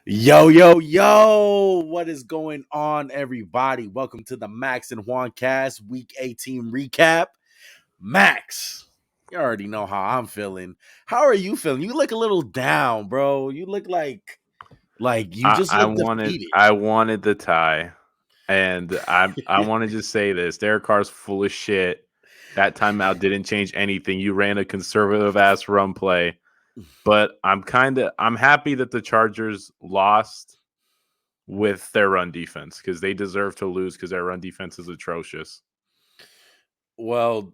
Yo, yo, yo, what is going on, everybody? Welcome to the Max&JuanCast Week 18 recap. Max, you already know how I'm feeling. How are you feeling? You look a little down, bro. You look like you I, just I look wanted defeated. I wanted the tie, and I want to just say this: Derek Carr's full of shit. That timeout didn't change anything. You ran a conservative ass run play, but I'm happy that the Chargers lost with their run defense because they deserve to lose because their run defense is atrocious. Well,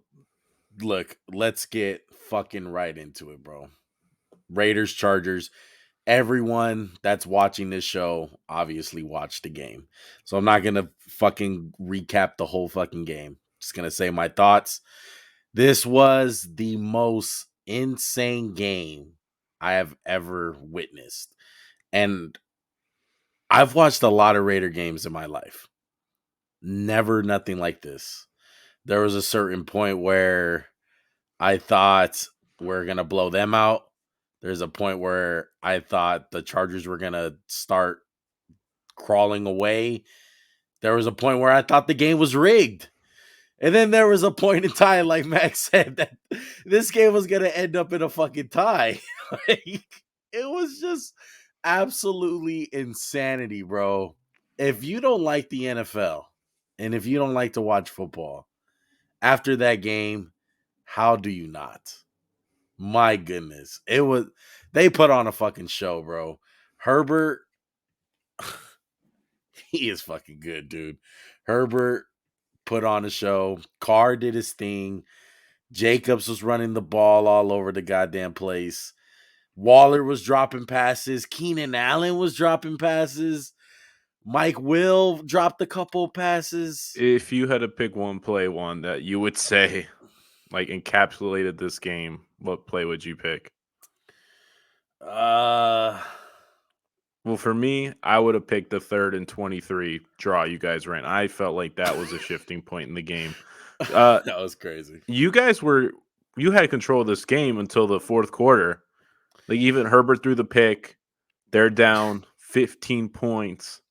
look, let's get fucking right into it, bro. Raiders, Chargers. Everyone that's watching this show obviously watched the game. So I'm not going to fucking recap the whole fucking game. Just going to say my thoughts. This was the most insane game I have ever witnessed. And I've watched a lot of Raider games in my life. Never nothing like this. There was a certain point where I thought we're going to blow them out. There's a point where I thought the Chargers were going to start crawling away. There was a point where I thought the game was rigged. And then there was a point in time, like Max said, that this game was going to end up in a fucking tie. Like, it was just absolutely insanity, bro. If you don't like the NFL and if you don't like to watch football, after that game, how do you not? My goodness. They put on a fucking show, bro. Herbert, he is fucking good, dude. Herbert put on a show. Carr did his thing. Jacobs was running the ball all over the goddamn place. Waller was dropping passes. Keenan Allen was dropping passes. Mike Will dropped a couple passes. If you had to pick one that you would say like encapsulated this game, what play would you pick? Uh Well, for me, I would have picked the 3rd and 23 draw you guys ran. I felt like that was a shifting point in the game. Uh, that was crazy. you had control of this game until the 4th quarter. Like even Herbert threw the pick. They're down 15 points.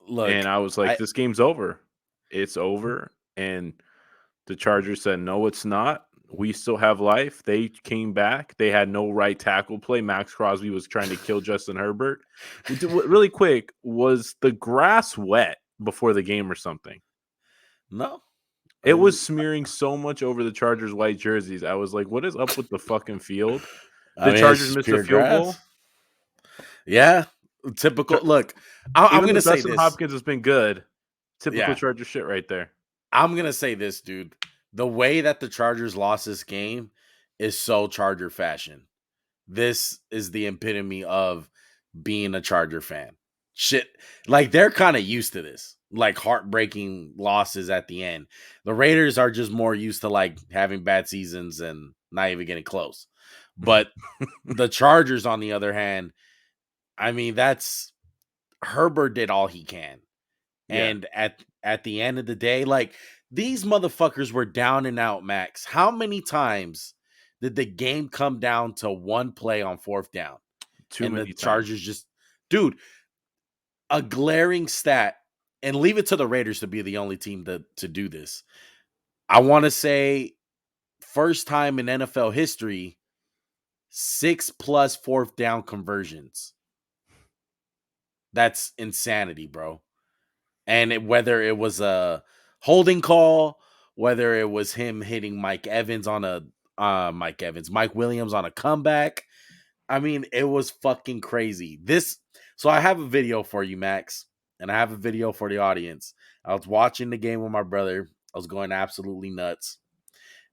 And Look, I was like, I this game's over. It's over. And the Chargers said, no, it's not. We still have life. They came back. They had no right tackle play. Max Crosby was trying to kill Justin Herbert. Really quick, was the grass wet before the game or something? no. It was smearing so much over the Chargers' white jerseys. I was like, what is up with the fucking field? I The mean, it's Chargers just missed a pure field grass. goal. Yeah, typical. Look, I'm Even though gonna say Dustin this. Hopkins has been good, typical Yeah, Charger shit right there. I'm gonna say this, dude. The way that the Chargers lost this game is so Charger fashion. This is the epitome of being a Charger fan. Shit, like they're kind of used to this, like heartbreaking losses at the end. The Raiders are just more used to like having bad seasons and not even getting close. But the Chargers, on the other hand, I mean, that's Herbert did all he can. Yeah. And at the end of the day, like these motherfuckers were down and out, Max. How many times did the game come down to one play on 4th down? Too And the many times. Chargers just, dude, a glaring stat, and leave it to the Raiders to be the only team to do this. I want to say first time in NFL history, 6+ 4th down conversions. That's insanity, bro. And whether it was a holding call, whether it was him hitting Mike Williams on a comeback. I mean, it was fucking crazy. So I have a video for you, Max, and I have a video for the audience. I was watching the game with my brother. I was going absolutely nuts.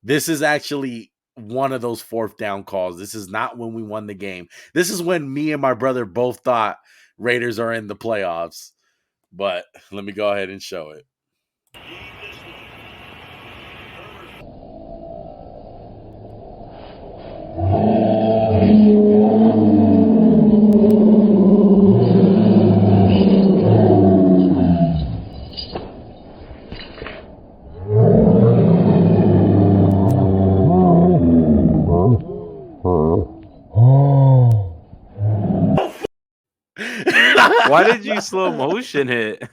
This is actually one of those 4th down calls. This is not when we won the game. This is when me and my brother both thought Raiders are in the playoffs. But let me go ahead and show it. Why did you slow motion it?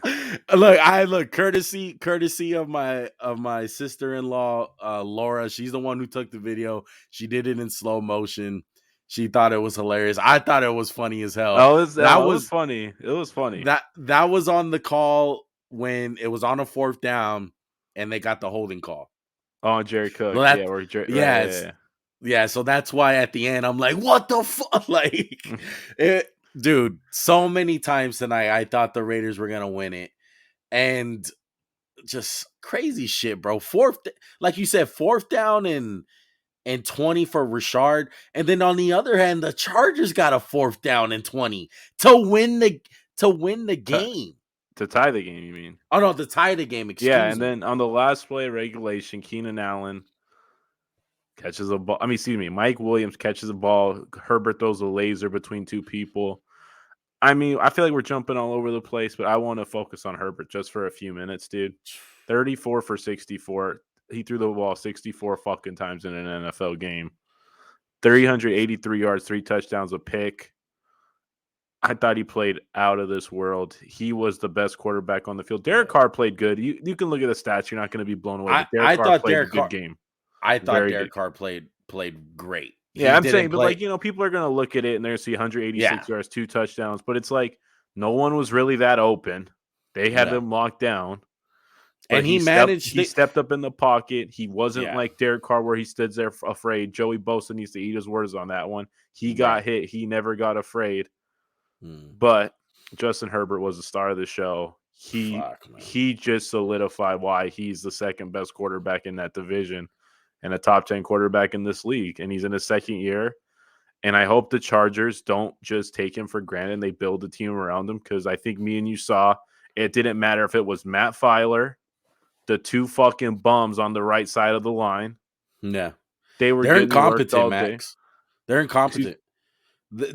Look, courtesy of my sister-in-law, Laura. She's the one who took the video. She did it in slow motion. She thought it was hilarious. I thought it was funny as hell. That It was was funny. It was funny. that was on the call when it was on a fourth down and they got the holding call. Oh, Jerry Cook. Well, Yeah, that or Jerry, right, yes, yeah. So that's why at the end I'm like, what the fuck, yeah. it, dude. So many times tonight I thought the Raiders were gonna win it, and just crazy shit, bro. Like you said, fourth down and 20 for Richard, and then on the other hand, the Chargers got a fourth down and 20 to win the to, game. to tie the game, you mean? Oh no, to tie the game. Yeah, Excuse and me. then on the last play of regulation, Keenan Allen catches a ball. I mean, excuse me, Mike Williams catches a ball. Herbert throws a laser between two people. I mean, I feel like we're jumping all over the place, but I want to focus on Herbert just for a few minutes, dude. 34 for 64. He threw the ball 64 fucking times in an NFL game. 383 yards, 3 touchdowns, a pick. I thought he played out of this world. He was the best quarterback on the field. Derek Carr played good. You can look at the stats. You're not going to be blown away. I But Derek I Carr thought played a Derek good Carr. game. I thought Very good. Derek Carr played great. Yeah, He I'm didn't saying, but play. like, people are going to look at it and they're going to see 186 Yeah, yards, 2 touchdowns. But it's like no one was really that open. They had no. them locked down. But And he managed he it. stepped up in the pocket. He wasn't Yeah, like Derek Carr where he stood there afraid. Joey Bosa needs to eat his words on that one. He got right. hit. He never got afraid. Hmm. But Justin Herbert was the star of the show. Fuck, man. He just solidified why he's the second best quarterback in that division and a top 10 quarterback in this league. And he's in his second year. And I hope the Chargers don't just take him for granted and they build a team around him, because I think me and you saw it didn't matter if it was Matt Filer, the 2 fucking bums on the right side of the line. Yeah, They were they're getting worked incompetent, all day. Max. They're Excuse. incompetent.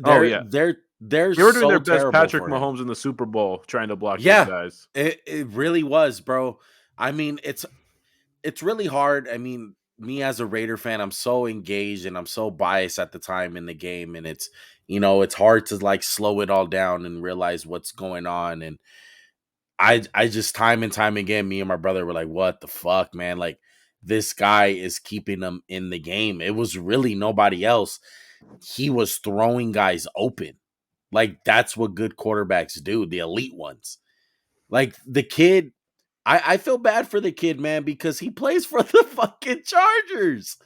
Oh They're yeah, they're they're they were doing their so best. terrible Patrick for him. Mahomes in the Super Bowl trying to block those Yeah, guys. it really was, bro. I mean, it's really hard. I mean, me as a Raider fan, I'm so engaged and I'm so biased at the time in the game, and it's hard to like slow it all down and realize what's going on. And I just time and time again, me and my brother were like, "What the fuck, man? Like this guy is keeping them in the game." It was really nobody else. He was throwing guys open. Like that's what good quarterbacks do, the elite ones. Like the kid, I feel bad for the kid, man, because he plays for the fucking Chargers.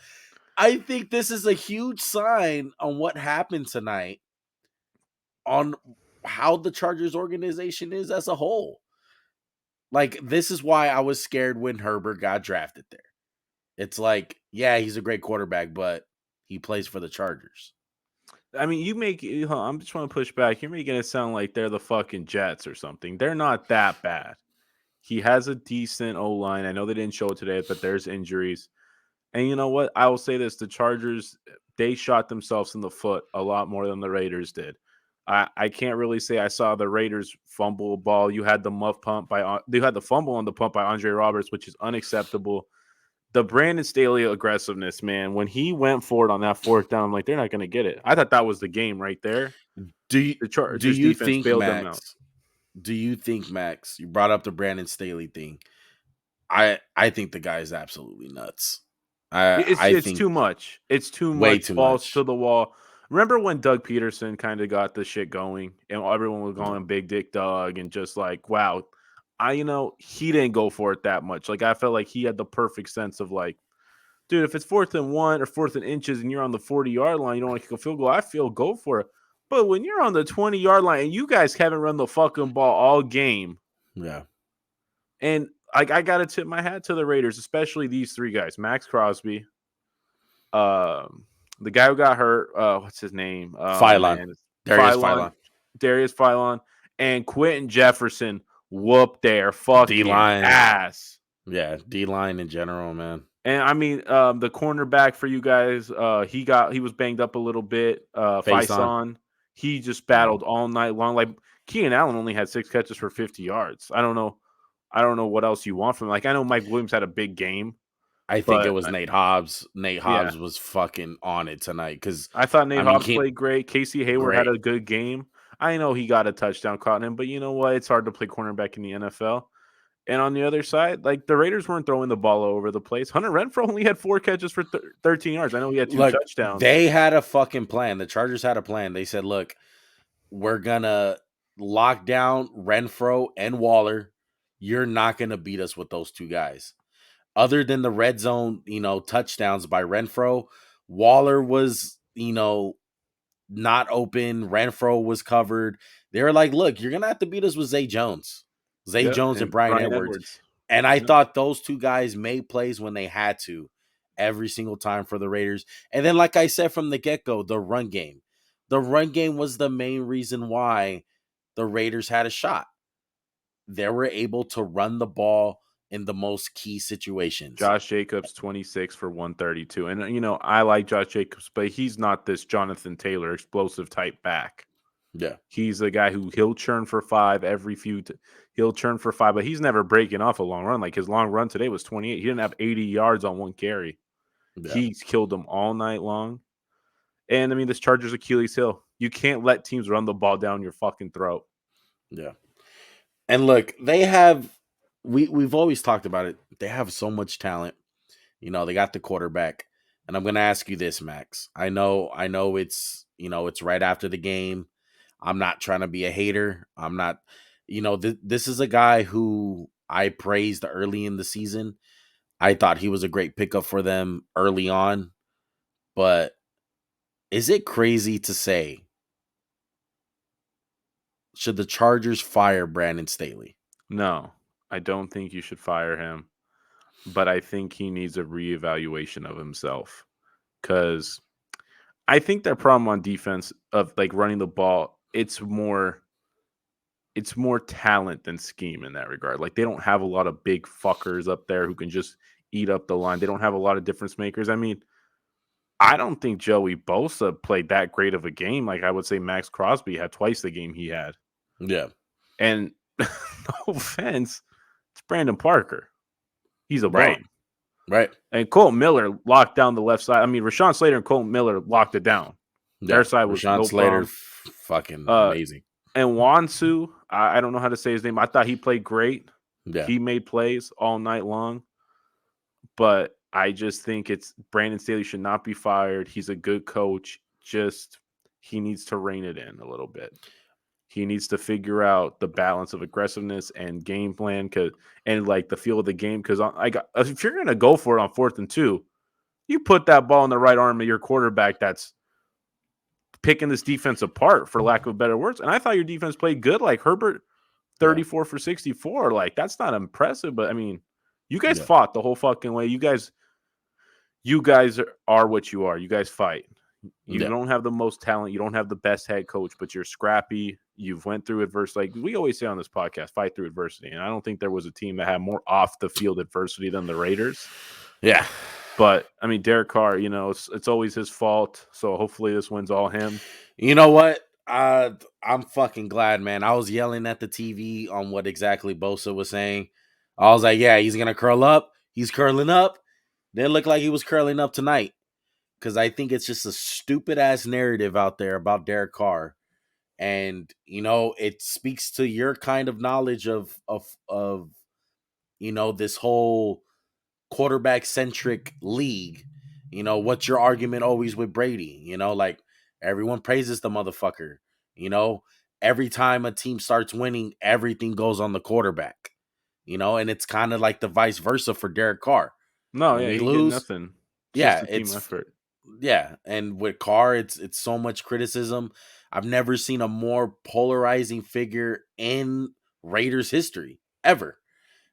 I think this is a huge sign on what happened tonight, on how the Chargers organization is as a whole. Like, this is why I was scared when Herbert got drafted there. It's like, yeah, he's a great quarterback, but he plays for the Chargers. I mean, I'm just trying to push back. You're making it sound like they're the fucking Jets or something. They're not that bad. He has a decent O line. I know they didn't show it today, but there's injuries. And you know what? I will say this: the Chargers, they shot themselves in the foot a lot more than the Raiders did. I can't really say I saw the Raiders fumble a ball. You had the you had the fumble on the punt by Andre Roberts, which is unacceptable. The Brandon Staley aggressiveness, man, when he went for it on that fourth down, I'm like, they're not going to get it. I thought that was the game right there. Do you, The do Chargers you defense think bailed them out. Max? Do you think Max? You brought up the Brandon Staley thing. I think the guy is absolutely nuts. I It's think too much. It's too way much too balls to much. the wall. Remember when Doug Peterson kind of got the shit going and everyone was going Big Dick Doug and just like, wow, he didn't go for it that much. Like I felt like he had the perfect sense of like, dude, if it's 4th and 1 or 4th and inches and you're on the 40-yard line, you don't want to kick a field goal. I feel go for it. But when you're on the 20-yard line and you guys haven't run the fucking ball all game, Yeah. and I got to tip my hat to the Raiders, especially these 3 guys: Max Crosby, the guy who got hurt, what's his name? Oh Phylon. man, Darius Phylon. Darius Phylon, and Quentin Jefferson whooped their fucking D-line. ass. Yeah, D-line in general, man. And I mean, the cornerback for you guys, he was banged up a little bit. Face on. Faison, he just battled all night long. Like Keenan Allen only had 6 catches for 50 yards. I don't know what else you want from him. Like I know Mike Williams had a big game, I think it but was Nate Hobbs. Nate yeah, Hobbs was fucking on it tonight because I thought Nate I mean, Hobbs played great. Casey Hayward had great. a good game. I know he got a touchdown caught in him, but you know what? It's hard to play cornerback in the NFL. And on the other side, like the Raiders weren't throwing the ball all over the place. Hunter Renfrow only had 4 catches for 13 yards. I know he had 2 Look, touchdowns. they had a fucking plan. The Chargers had a plan. They said, "Look, we're gonna lock down Renfro and Waller. You're not gonna beat us with those two guys." Other than the red zone, touchdowns by Renfro, Waller was, not open. Renfro was covered. They were like, "Look, you're gonna have to beat us with Zay Jones, Yep, and and Brian Brian Edwards." Edwards. And I Yep. thought those two guys made plays when they had to, every single time for the Raiders. And then, like I said from the get go, the run game. The run game was the main reason why the Raiders had a shot. They were able to run the ball in the most key situations. Josh Jacobs, 26 for 132. And, I like Josh Jacobs, but he's not this Jonathan Taylor explosive type back. Yeah. He's a guy who he'll churn for 5 he'll churn for 5, but he's never breaking off a long run. Like his long run today was 28. He didn't have 80 yards on one carry. Yeah. He's killed them all night long. And I mean, this Chargers Achilles heel. You can't let teams run the ball down your fucking throat. Yeah. And look, they have we've always talked about it. They have so much talent. They got the quarterback. And I'm going to ask you this, Max. I know it's right after the game. I'm not trying to be a hater. I'm not this is a guy who I praised early in the season. I thought he was a great pickup for them early on, but is it crazy to say, should the Chargers fire Brandon Staley? No, I don't think you should fire him, but I think he needs a reevaluation of himself because I think their problem on defense of like running the ball, it's more talent than scheme in that regard. Like they don't have a lot of big fuckers up there who can just eat up the line. They don't have a lot of difference makers. I mean, I don't think Joey Bosa played that great of a game. Like I would say Max Crosby had twice the game he had. Yeah. And no offense, it's Brandon Parker. He's a Right. bum. Right. And Colton Miller locked down the left side. I mean, Rashawn Slater and Colton Miller locked it down. Their Yeah. side was Rashawn no Slater, problem. fucking Uh, amazing. and Wansu, I don't know how to say his name. I thought he played great. Yeah. He made plays all night long. But I just think it's Brandon Staley should not be fired. He's a good coach. Just he needs to rein it in a little bit. He needs to figure out the balance of aggressiveness and game plan and like the feel of the game. Because if you're gonna go for it on 4th and 2, you put that ball in the right arm of your quarterback that's picking this defense apart, for lack of better words. And I thought your defense played good. Like Herbert, 34 for 64. Like that's not impressive, but I mean, you guys fought the whole fucking way. You guys are what you are. You guys fight. You don't have the most talent. You don't have the best head coach, but you're scrappy. You've went through adversity. Like we always say on this podcast, fight through adversity. And I don't think there was a team that had more off the field adversity than the Raiders. Yeah. But I mean, Derek Carr, it's always his fault. So hopefully this wins all him. You know what? I'm fucking glad, man. I was yelling at the TV on what exactly Bosa was saying. I was like, yeah, he's going to curl up. He's curling up. Didn't look like he was curling up tonight. Because I think it's just a stupid ass narrative out there about Derek Carr. And, it speaks to your kind of knowledge of this whole quarterback centric league. What's your argument always with Brady? Like everyone praises the motherfucker. Every time a team starts winning, everything goes on the quarterback. And it's kind of like the vice versa for Derek Carr. No, When yeah, we he get lose, nothing. It's just yeah, a team effort. and with Carr, it's so much criticism. I've never seen a more polarizing figure in Raiders history ever.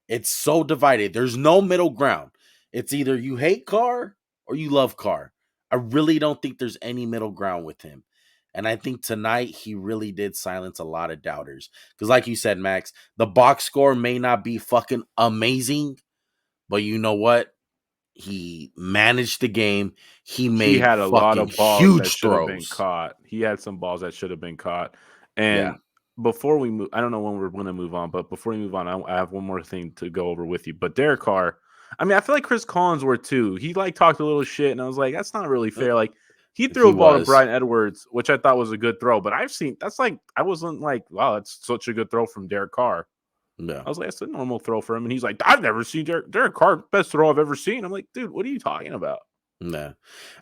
It's so divided. There's no middle ground. It's either you hate Carr or you love Carr. I really don't think there's any middle ground with him. And I think tonight he really did silence a lot of doubters. Because like you said, Max, the box score may not be fucking amazing, but you know what? He managed the game. He He made had a lot fucking of balls that huge should have been throws. caught. He had some balls that should have been caught. Yeah. And before we move, I don't know when we're going to move on, but before we move on, I have one more thing to go over with you. But Derek Carr, I mean, I feel like Chris Collinsworth too. He like talked a little shit, and I was like, that's not really fair. Like He threw He a ball to was. Brian Edwards, which I thought was a good throw. But I've seen that's like I wasn't like, wow, that's such a good throw from Derek Carr. Yeah. I was like, that's a normal throw for him. And he's like, I've never seen Derek Carr, best throw I've ever seen. I'm like, dude, what are you talking about? Yeah.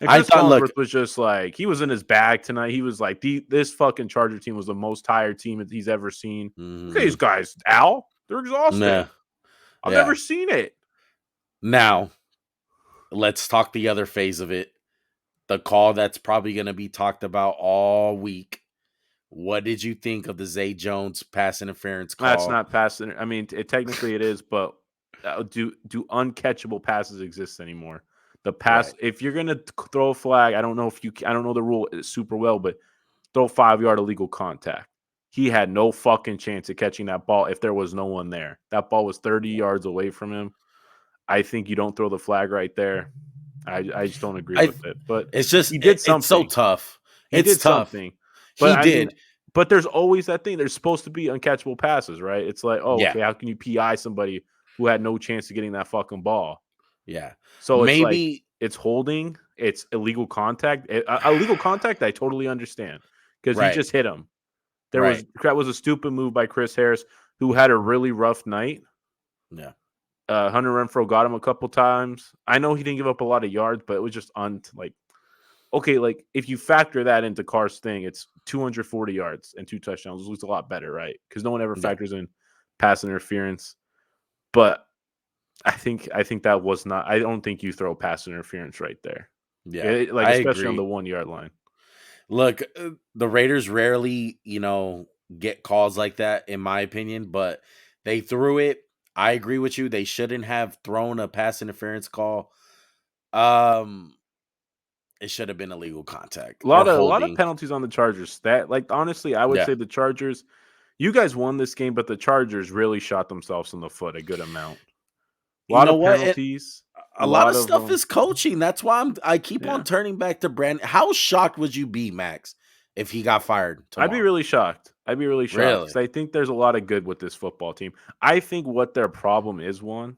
And I Chris thought, look, Collinsworth was just like, he was in his bag tonight. He was like, this fucking Charger team was the most tired team that he's ever seen. Look at these mhm, guys, Al. They're exhausted. yeah. I've Yeah. never seen it. Now, let's talk the other phase of it. The call that's probably going to be talked about all week. What did you think of the Zay Jones pass interference That's call? not passing. I mean, technically it is, but do uncatchable passes exist anymore? The pass, Right. if you're gonna throw a flag, I don't know if you, I don't know the rule super well, but throw 5 yard illegal contact. He had no fucking chance of catching that ball if there was no one there. That ball was 30 yards away from him. I think you don't throw the flag right there. I just don't agree I with it. But It's just he did it's so something. tough. He It's did tough. something. But He I mean, did. but there's always that thing. There's supposed to be uncatchable passes, right? It's like, oh, Yeah. okay, how can you PI somebody who had no chance of getting that fucking ball? Yeah. So it's like Maybe it's holding, it's illegal contact. Illegal contact, I totally understand because he right. just hit him. Right. That was a stupid move by Chris Harris, who had a really rough night. Yeah. Hunter Renfro got him a couple times. I know he didn't give up a lot of yards, but it was just like okay, like if you factor that into Carr's thing, it's 240 yards and 2 touchdowns. It looks a lot better, right? Because no one ever Yeah. factors in pass interference. But I think that was not. I don't think you throw pass interference right there. Yeah. Like I especially on the agree. 1 yard line. Look, the Raiders rarely, get calls like that in my opinion, but they threw it. I agree with you. They shouldn't have thrown a pass interference call. Um it should have been illegal contact or A lot of holding. penalties on the Chargers. That like honestly, I would Yeah. say the Chargers. You guys won this game, but the Chargers really shot themselves in the foot a good amount. A You lot know of what? penalties. A A lot lot of of stuff them. is coaching. That's why I keep on Yeah. turning back to Brandon. How shocked would you be, Max, if he got fired I'd be tomorrow? really shocked. I'd be really shocked because Really? I think there's a lot of good with this football team. I think what their problem is, one,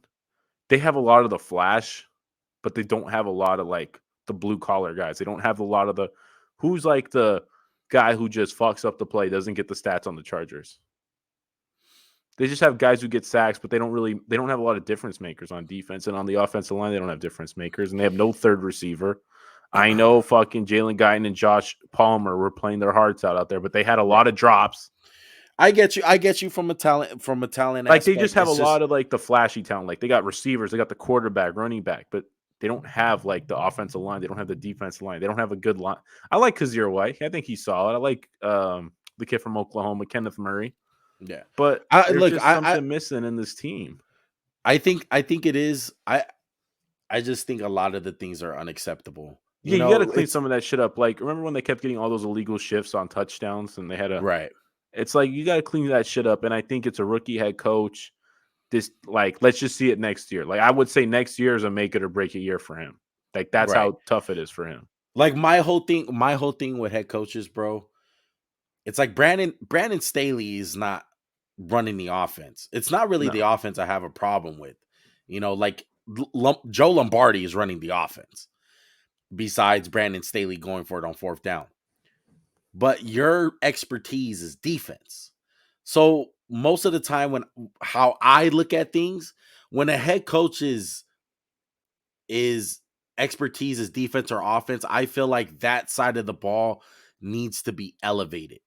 they have a lot of the flash, but they don't have a lot of like the blue collar guys. They don't have a lot of the who's like the guy who just fucks up the play, doesn't get the stats on the Chargers. They just have guys who get sacks, but they don't have a lot of difference makers on defense. And on the offensive line, they don't have difference makers, and they have no third receiver. I know fucking Jalen Guyton and Josh Palmer were playing their hearts out there, but they had a Yeah. lot of drops. I get you. I get you from a talent Like they just aspect. have a It's just lot of like the flashy talent. Like they got receivers, they got the quarterback, running back, but they don't have like the offensive line. They don't have the defensive line. They don't have a good line. I like Kazir White. I think he's solid. I like the kid from Oklahoma, Kenneth Murray. yeah. But I there's look, just something missing in this team. I think it is. I just think a lot of the things are unacceptable. Yeah, you got to clean It's some of that shit up. Like, remember when they kept getting all those illegal shifts on touchdowns, and they had a. right. It's like you got to clean that shit up, and I think it's a rookie head coach. This like, let's just see it next year. Like, I would say next year is a make it or break it year for him. Like, that's Right. how tough it is for him. Like my whole thing with head coaches, bro. It's like Brandon Staley is not running the offense. It's not really the No, offense I have a problem with. Like Joe Lombardi is running the offense besides Brandon Staley going for it on fourth down. But your expertise is defense. So most of the time when how I look at things, when a head coach is expertise is defense or offense, I feel like that side of the ball needs to be elevated.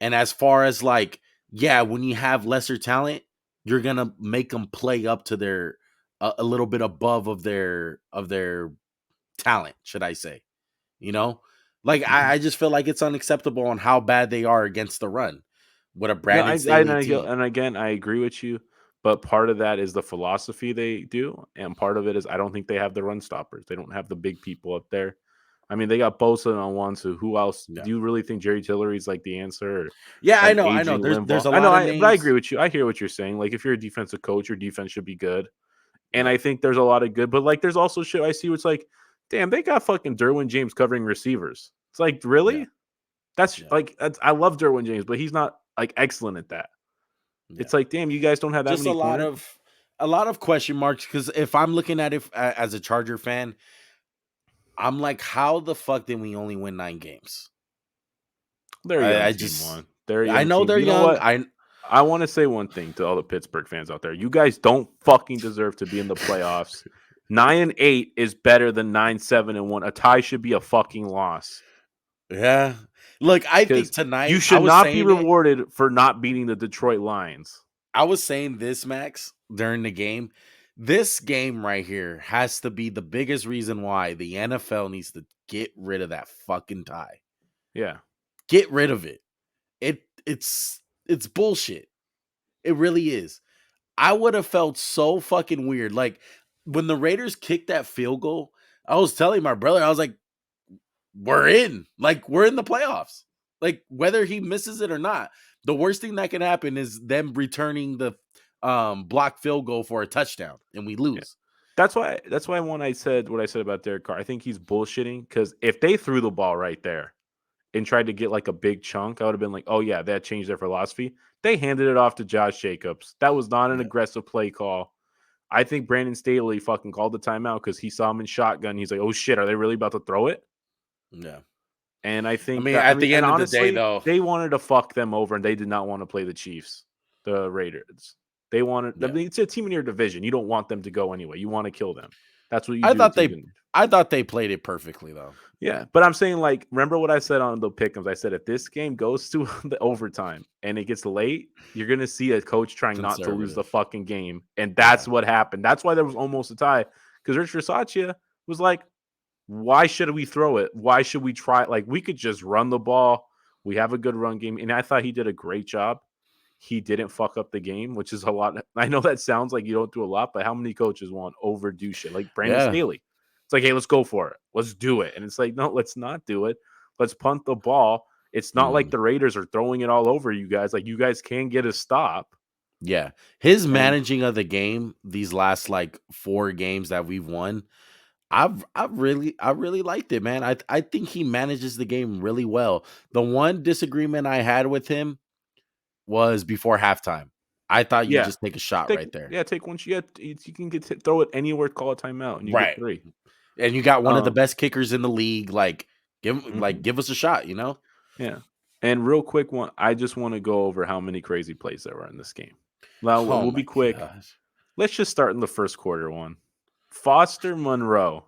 And as far as like, yeah, when you have lesser talent, you're gonna make them play up to their a little bit above of their talent, should I say? You know, like hmm I just feel like it's unacceptable on how bad they are against the run with a no. Brandon Staley team. And again, I agree with you. But part of that is the philosophy they do, and part of it is I don't think they have the run stoppers. They don't have the big people up there. I mean, they got Bosa on one, so who else? Yeah, Do you really think Jerry Tillery's like the answer? Or yeah, I like know, I know. Adrian There's Linval? a I know, lot of but I agree names. with you. I hear what you're saying. Like, if you're a defensive coach, your defense should be good. And Yeah, I think there's a lot of good, but like, there's also shit I see where it's like, damn, they got fucking Derwin James covering receivers. It's like, yeah, really? yeah, I love Derwin James, but he's not like excellent at that. yeah. It's like, damn, you guys don't have that Just many corners. a lot of question marks because if I'm looking at it as a Charger fan, I'm like, how the fuck did we only win 9 games? They're a young I team, just one. They're a I young know team. they're You know young. what? I want to say one thing to all the Pittsburgh fans out there. You guys don't fucking deserve to be in the playoffs. 9-8 is better than 9-7-1. A tie should be a fucking loss. Yeah. Look, I think Because you tonight should not be rewarded for not beating the Detroit Lions. I was saying this, Max, during the game. This game right here has to be the biggest reason why the NFL needs to get rid of that fucking tie. Yeah. Get rid of it. It's bullshit. It really is. I would have felt so fucking weird. Like when the Raiders kicked that field goal, I was telling my brother, I was like, we're in. Like, we're in the playoffs. Like, whether he misses it or not, the worst thing that can happen is them returning the block field goal for a touchdown and we Yeah. lose. That's why when I said what I said about Derek Carr, I think he's bullshitting because if they threw the ball right there and tried to get like a big chunk, I would have been like, oh yeah, that changed their philosophy. They handed it off to Josh Jacobs. That was not an Yeah. aggressive play call. I think Brandon Staley fucking called the timeout because he saw him in shotgun. He's like, oh shit, are they really about to throw it? Yeah. And I I think mean, that at the and end of the day, honestly, though, they wanted to fuck them over and they did not want to play the Chiefs, the Raiders. They wanted I yeah. mean, it's a team in your division. You don't want them to go anyway. You want to kill them. That's what you I do to thought teams they in I thought they played it perfectly though. yeah, but I'm saying, like, remember what I said on the pick'ems? I said if this game goes to the overtime and it gets late, you're gonna see a coach trying not to lose the Conservative. fucking game, and Yeah. that's what happened. That's why there was almost a tie because Rich Risaccia was like, "Why should we throw it? Why should we try? Like, we could just run the ball. We have a good run game." And I thought he did a great job. He didn't fuck up the game, which is a lot. I know that sounds like you don't do a lot, but how many coaches want overdo shit? Like Brandon Yeah. Staley. It's like, hey, let's go for it. Let's do it. And it's like, no, let's not do it. Let's punt the ball. It's not like Mhm. the Raiders are throwing it all over you guys. Like, you guys can get a stop. Yeah. His And managing of the game these last like 4 games that we've won, I really liked it, man. I think he manages the game really well. The one disagreement I had with him was before halftime. I thought you yeah, just take a shot right there. take one. You can throw it anywhere, call a timeout, and you get Right. three. And you got one of the Um, best kickers in the league. Like, mhm, give us a shot, you know? yeah. And real quick one, I just want to go over how many crazy plays there were in this game. Now Oh we'll my be quick. gosh. Let's just start in the first quarter one. Foster Monroe,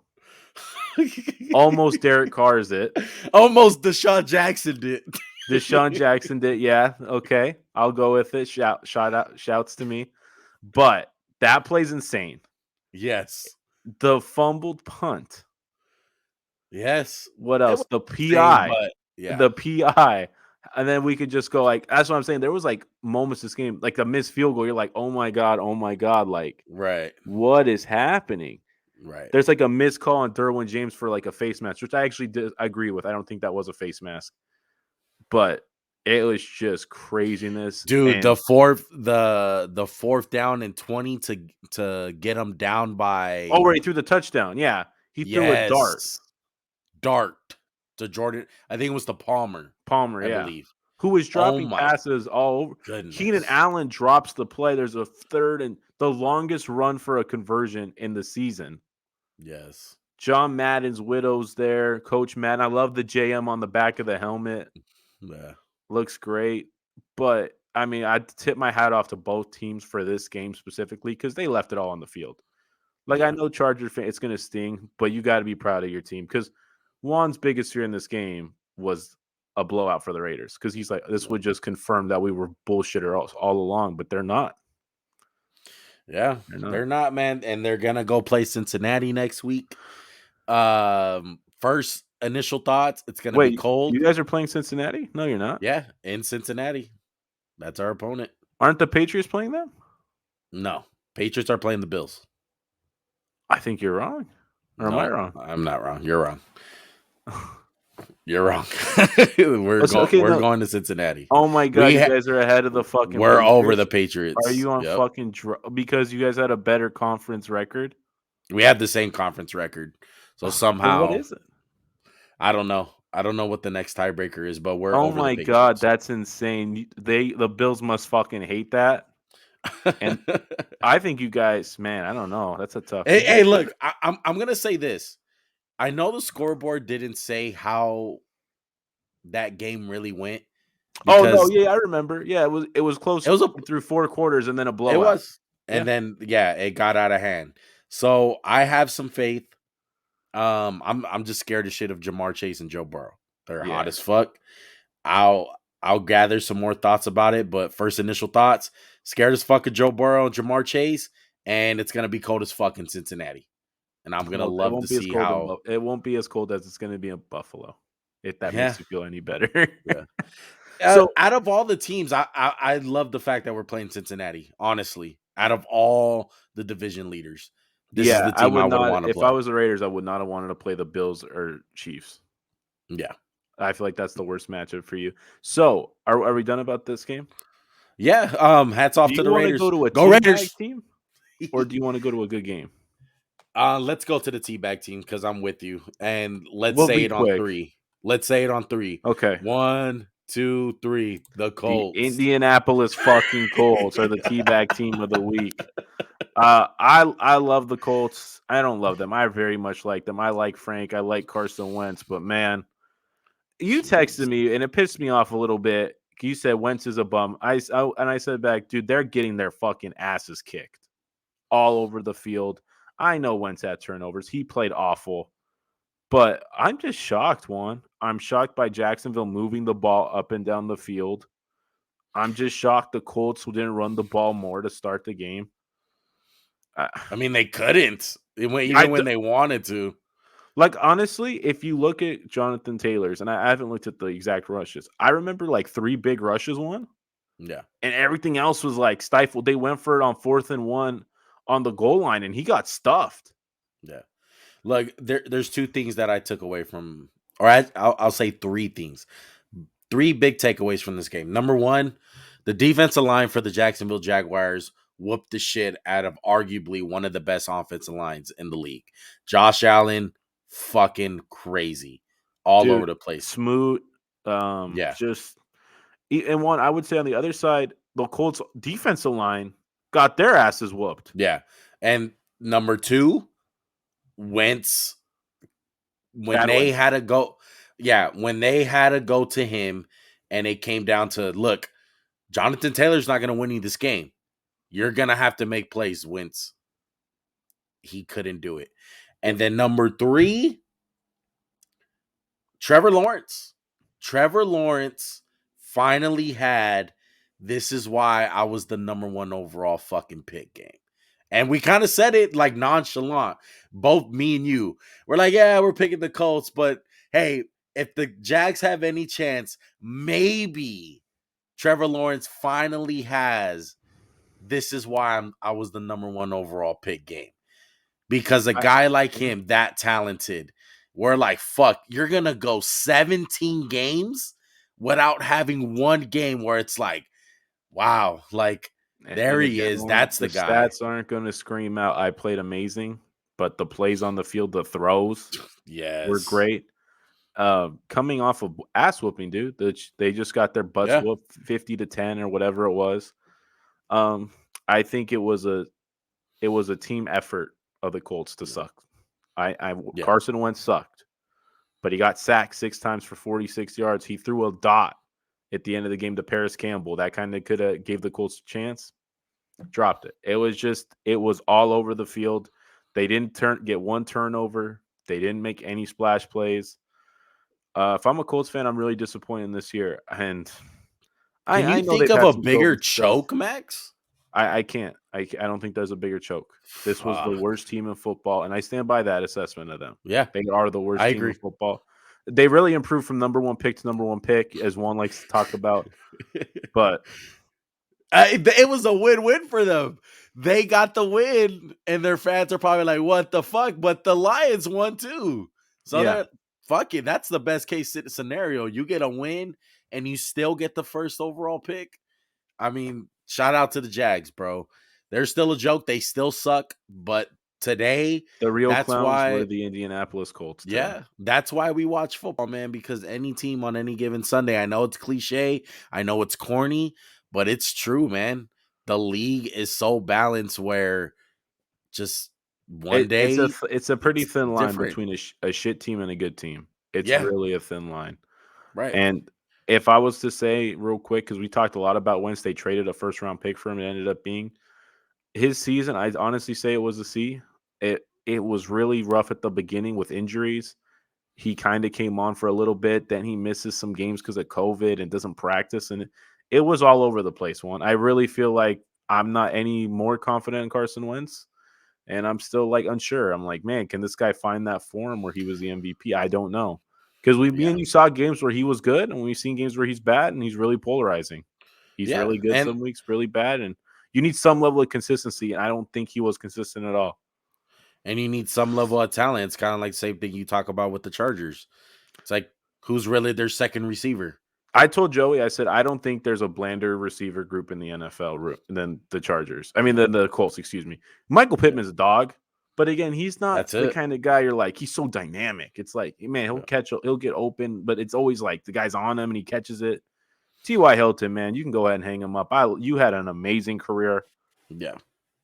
almost Derek Carr's it. Almost Deshaun Jackson did. Deshaun Jackson did, yeah. Okay, I'll go with it. Shouts to me. But that play's insane. Yes. The fumbled punt. Yes. What It else? was The insane, PI. but yeah. The PI. And then we could just go like that's what I'm saying. There was like moments this game, like a missed field goal. You're like, oh my god, oh my god, like Right. what is happening? Right. There's like a missed call on Derwin James for like a face mask, which I actually did agree with. I don't think that was a face mask, but it was just craziness. Dude, And the fourth down and 20 to get them down oh, by right, he threw the touchdown. Yeah, he threw a dart. yes. Dart to Jordan. I think it was the Palmer, Palmer, I yeah, believe. who was Oh dropping my passes all over. Keenan goodness. Allen drops the play. There's a third and the longest run for a conversion in the season. Yes. John Madden's widow's there. Coach Madden. I love the JM on the back of the helmet. Yeah. Looks great. But I mean, I tip my hat off to both teams for this game specifically because they left it all on the field. Like I Yeah. know Charger fan, it's gonna sting, but you got to be proud of your team because Juan's biggest fear in this game was a blowout for the Raiders because he's like, this would just confirm that we were bullshitter all along, but they're not. Yeah. They're not. They're not, man. And they're gonna go play Cincinnati next week. First initial thoughts, it's gonna be Wait, you cold. guys are playing Cincinnati? No, you're not. Yeah, in Cincinnati. That's our opponent. Aren't the Patriots playing them? No. Patriots are playing the Bills. I think you're wrong. Or am I No, wrong? I'm not wrong. You're wrong. You're wrong. Okay, We're no. going to Cincinnati. Oh my god, you guys are ahead of the fucking We're over the Patriots. Are Patriots. you on Yep. fucking because you guys had a better conference record? We have the same conference record. So Then what somehow, is it? I don't know. I don't know what the next tiebreaker is, but we're Oh over the my god, Patriots. that's insane. The Bills must fucking hate that. And I think you guys, man, I don't know. That's a tough. Hey, You guys hey, are look, I'm gonna say this. I know the scoreboard didn't say how that game really went Oh no, because yeah, I remember. Yeah, it was close it was a through 4 quarters and then a it blowout. was, Yeah, and then yeah, it got out of hand. So I have some faith. I'm just scared of shit of Jamar Chase and Joe Burrow. They're hot yeah. as fuck. I'll I'll gather some more thoughts about it, but first initial thoughts: scared as fuck of Joe Burrow and Jamar Chase, and it's gonna be cold as fuck in Cincinnati. And I'm gonna Well, it love to won't be as see cold in how. Buff it won't be as cold as it's gonna be in Buffalo, if that Yeah, makes you feel any better. yeah. So, Out of all the teams, I love the fact that we're playing Cincinnati. Honestly, out of all the division leaders, this is yeah, the I team I would would not want to if I play. was the Raiders, I would not have wanted to play the Bills or Chiefs. Yeah, I feel like that's the worst matchup for you. So, are we done about this game? yeah. Hats Do off to you the wanna Raiders. go to a Go teabag Raiders. team, or do you wanna go to a good game? Let's go to the teabag team because I'm with you, and let's We'll say be it on quick. three. Let's say it on three. Okay. 1, 2, 3. The The Colts. Indianapolis fucking Colts are the teabag team of the week. I love the Colts. I don't love them. I very much like them. I like Frank. I like Carson Wentz. But man, you texted Jeez. me and it pissed me off a little bit. You said Wentz is a bum. And I said back, dude, they're getting their fucking asses kicked all over the field. I know Wentz had turnovers. He played awful. But I'm just shocked, Juan. I'm shocked by Jacksonville moving the ball up and down the field. I'm just shocked the Colts who didn't run the ball more to start the game. Uh, I mean, they couldn't I even when they wanted to. like honestly, if you look at Jonathan Taylor's, and I haven't looked at the exact rushes, I remember like 3 big rushes, one, Yeah, and everything else was like stifled. They went for it on 4th and 1 on the goal line, and he got stuffed. yeah. Like there's two things that I took away from, or I'll say three things. Three big takeaways from this game. Number one, the defensive line for the Jacksonville Jaguars whooped the shit out of arguably one of the best offensive lines in the league. Josh Allen, fucking crazy, all over Dude, the place. Smoot, Yeah, just and one, I would say on the other side, the Colts defensive line got their asses whooped. yeah. And number two, Wentz, when Bad they Wentz. had to go, yeah, when they had to go to him, and it came down to look, Jonathan Taylor's not going to win you this game. You're going to have to make plays, Wentz. He couldn't do it. And then number three, Trevor Lawrence. Trevor Lawrence finally had this is why I was the number one overall fucking pick game. And we kind of said it like nonchalant. Both me and you. We're like, yeah, we're picking the Colts, but hey, if the Jags have any chance, maybe Trevor Lawrence finally has this is why I was the number one overall pick game. Because a I, guy like yeah. him, that talented, we're like, fuck, you're gonna go 17 games without having one game where it's like, wow, like there And he again, is. one, That's the the guy. stats aren't going to scream out, I played amazing, but the plays on the field, the throws were Yes. great. Coming off of ass whooping, dude. They just got their butts Yeah. whooped 50-10 or whatever it was. Um, I think it was a team effort of the Colts to Yeah. suck. Yeah. Carson Wentz sucked, but he got sacked 6 times for 46 yards. He threw a dot at the end of the game to Paris Campbell. That kind of could have gave the Colts a chance. Dropped it. It was all over the field. They didn't get one turnover. They didn't make any splash plays. If I'm a Colts fan, I'm really disappointed this year. And Can I you know think they've of had a some bigger COVID stuff. choke, Max? I can't. I don't think there's a bigger choke. This was the Fuck. worst team in football, and I stand by that assessment of them. Yeah, They are the I worst team in agree. football. They really improved from number one pick to number one pick, as one likes to talk about. But It was a win-win for them. They got the win, and their fans are probably like, "What the fuck?" But the Lions won too, so yeah, they're fuck it. That's the best case scenario. You get a win, and you still get the first overall pick. I mean, shout out to the Jags, bro. They're still a joke. They still suck, but today, the real that's clowns were why the Indianapolis Colts today. yeah, that's why we watch football, man, because any team on any given Sunday, I know it's cliche, I know it's corny, but it's true, man. The league is so balanced where just One day It's a pretty it's thin line different. between a shit team and a good team. It's Yeah, really a thin line. right. And if I was to say real quick, because we talked a lot about Wentz, they traded a first round pick for him. It ended up being his season. I'd honestly say it was a C. It was really rough at the beginning with injuries. He kind of came on for a little bit, then he misses some games because of COVID and doesn't practice, and it was all over the place. I really feel like I'm not any more confident in Carson Wentz, and I'm still like unsure. I'm like, man, can this guy find that form where he was the MVP? I don't know, because me Yeah. and you saw games where he was good, and we've seen games where he's bad, and he's really polarizing. He's Yeah. really good And some weeks, really bad, and you need some level of consistency. And I don't think he was consistent at all. and you need some level of talent. It's kind of like the same thing you talk about with the Chargers. It's like who's really their second receiver? I told Joey, I said, I don't think there's a blander receiver group in the NFL than the Chargers. I mean, than the Colts, excuse me. Michael Yeah. Pittman's a dog, but again, he's not That's the it. kind of guy you're like, he's so dynamic. It's like, man, Yeah. he'll get open, but it's always like the guy's on him and he catches it. T.Y. Hilton, man, you can go ahead and hang him up. You had an amazing career, Yeah.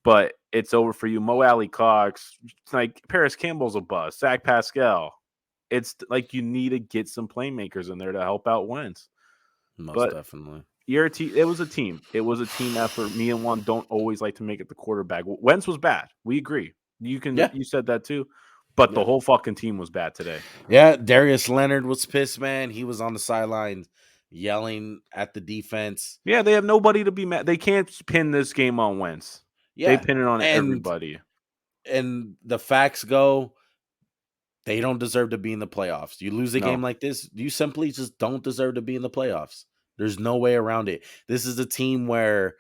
but it's over for you. Mo Alley Cox, like Paris Campbell's a bust. Zach Pascal. It's like you need to get some playmakers in there to help out Wentz. Most But definitely. it was a team. It was a team effort. Me and Juan don't always like to make it the quarterback. Wentz was bad. We agree. Yeah. You said that too. But the Yeah. whole fucking team was bad today. Yeah. Darius Leonard was pissed, man. He was on the sideline yelling at the defense. Yeah, they have nobody to be mad. They can't pin this game on Wentz. They Yeah. pin it on And everybody. the facts go, they don't deserve to be in the playoffs. You lose a game No, like this, you simply just don't deserve to be in the playoffs. There's no way around it. This is a team where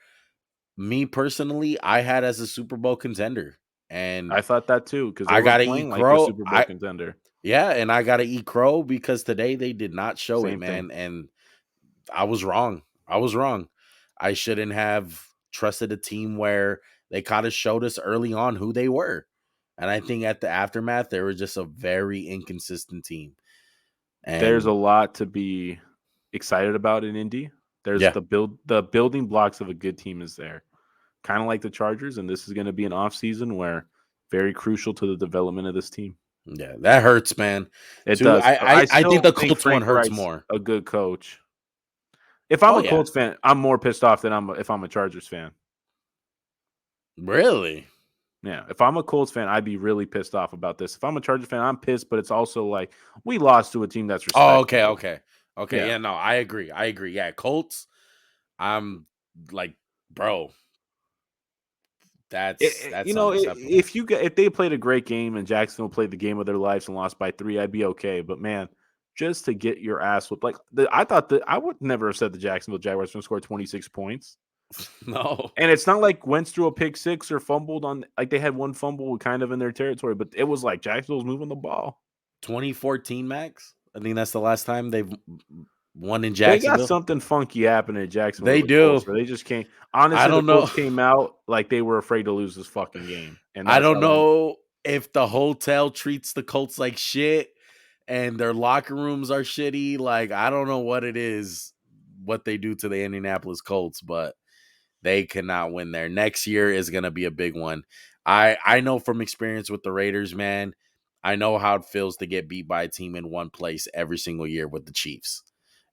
me personally, I had as a Super Bowl contender. And I thought that too because they I were gotta playing eat like a crow. Super Bowl contender. And I gotta eat crow because today they did not show it, Same thing. man. And I was wrong. I was wrong. I shouldn't have trusted a team where they kind of showed us early on who they were. And I think at the aftermath, they were just a very inconsistent team. There's a And lot to be excited about in Indy. There's yeah, the building blocks of a good team is there. Kind of like the Chargers, and this is going to be an off season where very crucial to the development of this team. yeah, that hurts, man. It Too, does. I I think still the think Colts one Frank hurts Wright's more. a good coach. If I'm Oh a yeah, Colts fan, I'm more pissed off than if I'm a Chargers fan. really? Yeah, if I'm a Colts fan, I'd be really pissed off about this. If I'm a Chargers fan, I'm pissed, but it's also like we lost to a team that's Oh, okay, respectable. okay, okay. Yeah. Yeah, no, I agree. I agree. Yeah, Colts. I'm like, bro, that's unacceptable. If they played a great game and Jacksonville played the game of their lives and lost by 3, I'd be okay. But man, just to get your ass whipped, I thought that I would never have said the Jacksonville Jaguars were going to score 26 points. No, And it's not like Wentz threw a pick six or fumbled on like they had one fumble kind of in their territory, but it was like Jacksonville's moving the ball. 2014 Max. I think that's the last time they've won in They got Jacksonville. something funky happening at Jacksonville They with the Colts do. where they just can't. I Honestly, the don't know. Colts came out like they were afraid to lose this fucking game, and I that's don't how that. know if the hotel treats the Colts like shit and their locker rooms are shitty. Like, I don't know what it is, what they do to the Indianapolis Colts, but they cannot win there. Next year is going to be a big one. I know from experience with the Raiders, man. I know how it feels to get beat by a team in one place every single year with the Chiefs.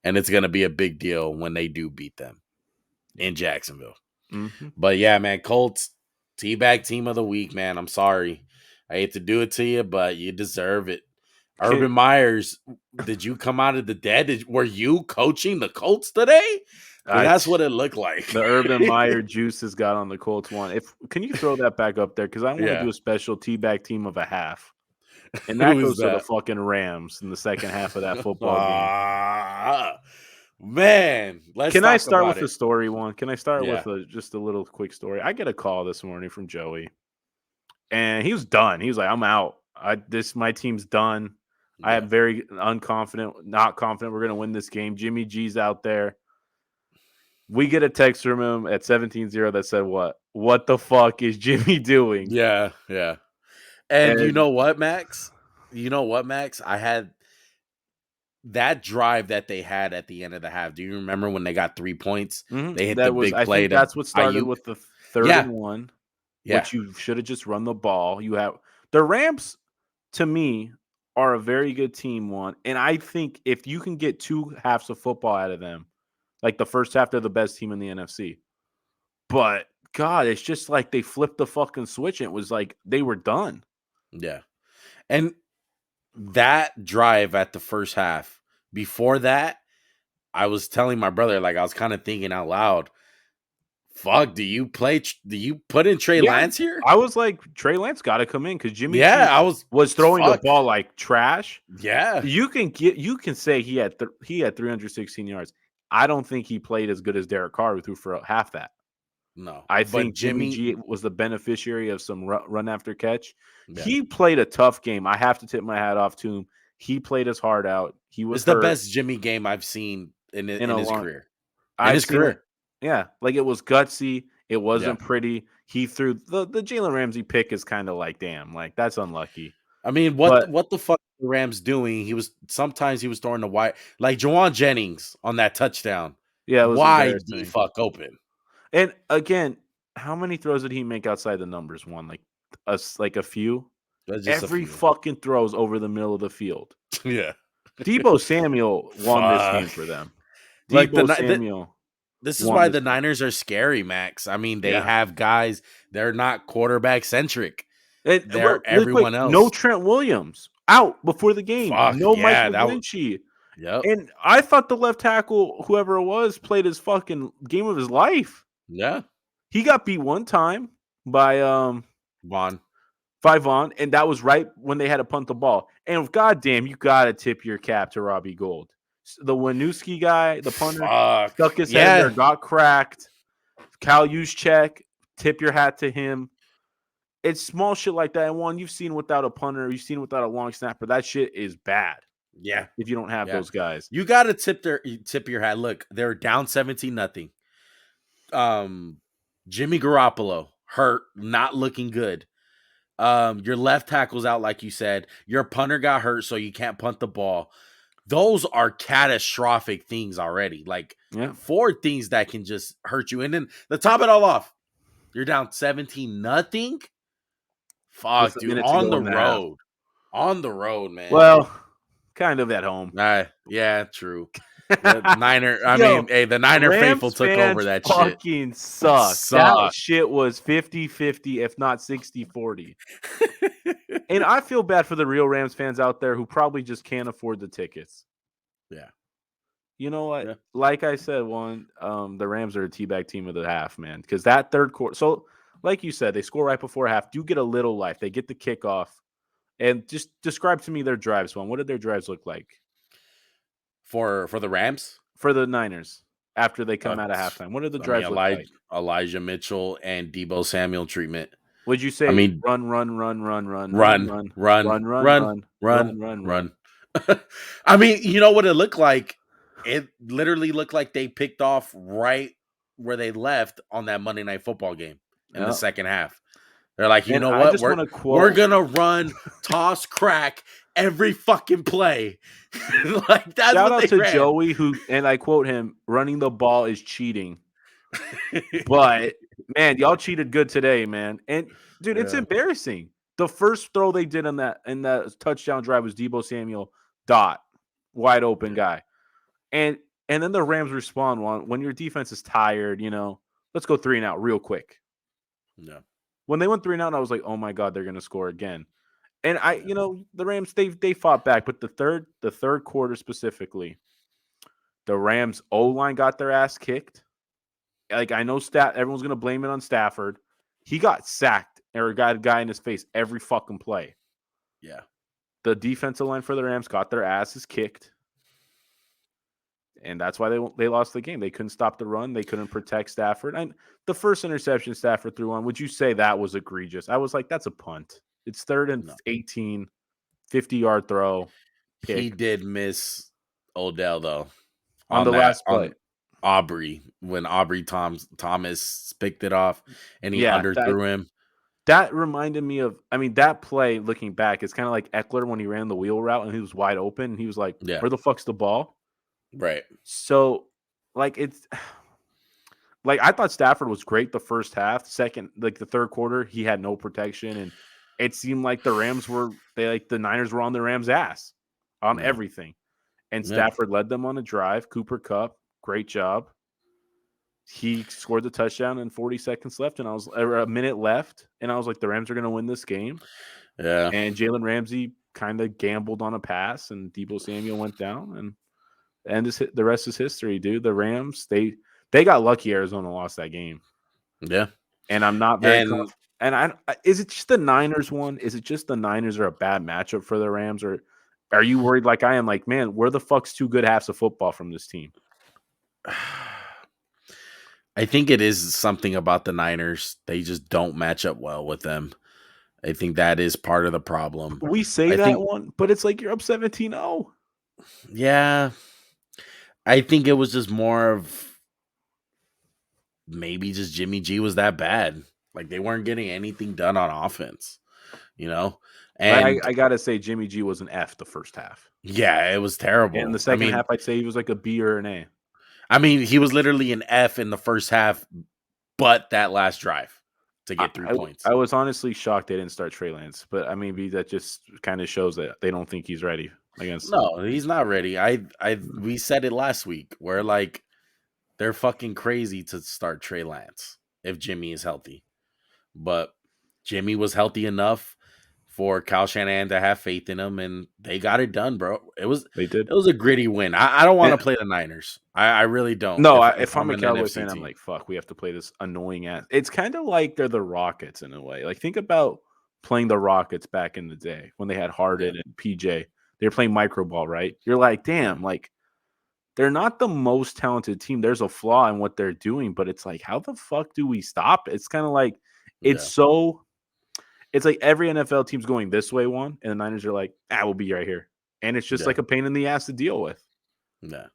And it's going to be a big deal when they do beat them in Jacksonville. Mm-hmm. But yeah, man, Colts teabag team of the week, man. I'm sorry. I hate to do it to you, but you deserve it. Urban Myers, did you come out of the dead? Were you coaching the Colts today? Because I that's what it looked like. The Urban Meyer juice has got on the Colts one. If can you throw that back up there? Because I want to do Yeah. a special teabag team of a half, and that Who is goes to the that? fucking Rams in the second half of that football game. Ah, man, let's Can I talk start about with the it. story one? Can I start Yeah. with just a little quick story? I get a call this morning from Joey, and he was done. He was like, "I'm out. My team's done. I Yeah. am very unconfident, not confident we're gonna win this game. Jimmy G's out there." We get a text from him at 17-0 that said, "What? What the fuck is Jimmy doing?" Yeah. Yeah. And you And know what, Max? You know what, Max? I had that drive that they had at the end of the half. Do you remember when they got 3 points? They hit the big I play think to that's what started Ayuk. with the 3rd Yeah, and 1. Yeah. which you should have just run the ball. You have the Rams, to me, are a very good team, one. And I think if you can get two halves of football out of them, like the first half, they're the best team in the NFC. But God, it's just like they flipped the fucking switch and it was like they were done. Yeah. And that drive at the first half, before that, I was telling my brother, like, I was kind of thinking out loud, fuck, do you put in Trey Yeah. Lance here? I was like, Trey Lance got to come in because Jimmy Yeah, G I was, was throwing the fuck. ball like trash. Yeah. You can say he had 316 yards. I don't think he played as good as Derek Carr, who threw for half that. No. I But think Jimmy Jimmy, G was the beneficiary of some run after catch. yeah. He played a tough game. I have to tip my hat off to him. He played his heart out. He was It's the hurt best Jimmy game I've seen in in a his long. career. In I've his seen it. career. Yeah, like it was gutsy. It Yeah. wasn't pretty. He threw the Jalen Ramsey pick is kind of like, damn, like that's unlucky. I mean, But what the fuck are the Rams doing? Sometimes he was throwing the wide, like Jawan Jennings on that touchdown. yeah, it was Wide the embarrassing. fuck open. And again, how many throws did he make outside the numbers? One, like a few. That's just a Every few. fucking throws over the middle of the field. Yeah. Debo Samuel won this game Fuck. for them. Like Debo Samuel this is won why this the game. Niners are scary, Max. I mean, they Yeah. have guys, they're not quarterback centric. And They're really quick, everyone no else. Trent Williams out before the game. Fuck. No Mike Yeah, that was McGlinchey. yep. And I thought the left tackle, whoever it was, played his fucking game of his life. Yeah. He got beat one time by Vaughn. Vaughn, and that was right when they had to punt the ball. And goddamn, you gotta tip your cap to Robbie Gould. The Winooski guy, the punter, Fuck. stuck his head in there, Yeah. got cracked. Kyle Juszczyk, tip your hat to him. It's small shit like that. And one, you've seen without a punter, you've seen without a long snapper. That shit is bad Yeah. if you don't have Yeah. those guys. You gotta tip your hat. Look, they're down 17-0. Jimmy Garoppolo hurt, not looking good. Your left tackle's out, like you said. Your punter got hurt, so you can't punt the ball. Those are catastrophic things already. Like Yeah. 4 things that can just hurt you. And then to top it all off, you're down 17-0. With Fuck, a dude. minute to On go the in the half. road. On the road, man. Well, kind of at home. Yeah, true. The Niner, I Yo, mean, hey, the Niner faithful Rams took over fans that shit. fucking suck. That Suck. shit was 50-50, if not 60-40. And I feel bad for the real Rams fans out there who probably just can't afford the tickets. Yeah. You know what? Yeah. Like I said, the Rams are a teabag team of the half, man. Because that third quarter, so like you said, they score right before half. Do get a little life. They get the kickoff. And just describe to me their drives, Juan. What did their drives look like For the Rams? for the Niners after they come out of halftime? What did the drives look like? Elijah Mitchell and Debo Samuel treatment. Would you I say mean, run, run. I mean, you know what it looked like? It literally looked like they picked off right where they left on that Monday Night Football game in the second half. They're like, you And know I what? just want to We're quote. gonna run, toss, crack every fucking play. Like that's Shout what out they to ran. Joey, who, and I quote him, running the ball is cheating. But man, y'all cheated good today, man. And dude, it's Yeah. embarrassing. The first throw they did in that touchdown drive was Debo Samuel dot wide open guy. And then the Rams respond when your defense is tired, let's go 3 and out real quick. No. When they went 3 and out, I was like, oh my God, they're gonna score again. And the Rams, they fought back, but the third quarter specifically, the Rams O-line got their ass kicked. Like, I know everyone's gonna blame it on Stafford. He got sacked or got a guy in his face every fucking play. Yeah. The defensive line for the Rams got their asses kicked. And that's why they lost the game. They couldn't stop the run. They couldn't protect Stafford. And the first interception Stafford threw on, would you say that was egregious? I was like, that's a punt. It's 3rd and 18, 50-yard throw. Pick. He did miss Odell though On the last play. On Aubrey when Aubrey Thomas picked it off and he underthrew him. That reminded me of, that play, looking back, it's kind of like Eckler when he ran the wheel route and he was wide open. And he was like, where the fuck's the ball? Right. So, like, it's like I thought Stafford was great the first half. Second, like the third quarter, he had no protection, and it seemed like the Niners were on the Rams' ass on Yeah. everything. And Yeah. Stafford led them on a drive. Cooper Kupp, great job. He scored the touchdown and 40 seconds left, and a minute left, and I was like, the Rams are going to win this game. Yeah. And Jalen Ramsey kind of gambled on a pass, and Deebo Samuel went down, and the rest is history, dude. The Rams, they got lucky. Arizona lost that game, Yeah. and I'm not very And confident. And is it just the Niners one? Is it just the Niners are a bad matchup for the Rams, or are you worried like I am? Like, man, where the fuck's two good halves of football from this team? I think it is something about the Niners. They just don't match up well with them. I think that is part of the problem. We say I that think, one, but it's like you're up 17-0. yeah, I think it was just more of maybe just Jimmy G was that bad. Like they weren't getting anything done on offense, you know? And I gotta say, Jimmy G was an F the first half. yeah, it was In the terrible. second half, I'd say he was like a B or an A. He was literally an F in the first half, but that last drive to I, get 3 I, points. I was honestly shocked they didn't start Trey Lance, but I mean, that just kind of shows that they don't think he's ready against. No, he's not ready. We said it last week where like they're fucking crazy to start Trey Lance if Jimmy is healthy. But Jimmy was healthy enough for Kyle Shanahan to have faith in him, and they got it done, bro. They did. It was a gritty win. I don't want And to play the Niners. I really don't. no, If if I'm I'm a an Cowboys NFC fan, I'm team, like, fuck, we have to play this annoying ass. It's kind of like they're the Rockets in a way. Like, think about playing the Rockets back in the day when they had yeah, Harden and PJ. They were playing micro ball, right? You're like, yeah, damn, like they're not the most talented team. There's a flaw in what they're doing, but it's like, how the fuck do we stop it? It's kind of like it's yeah, so it's like every NFL team's going this way one, and the Niners are like, we'll be right here. And it's just yeah, like a pain in the ass to deal with. yeah.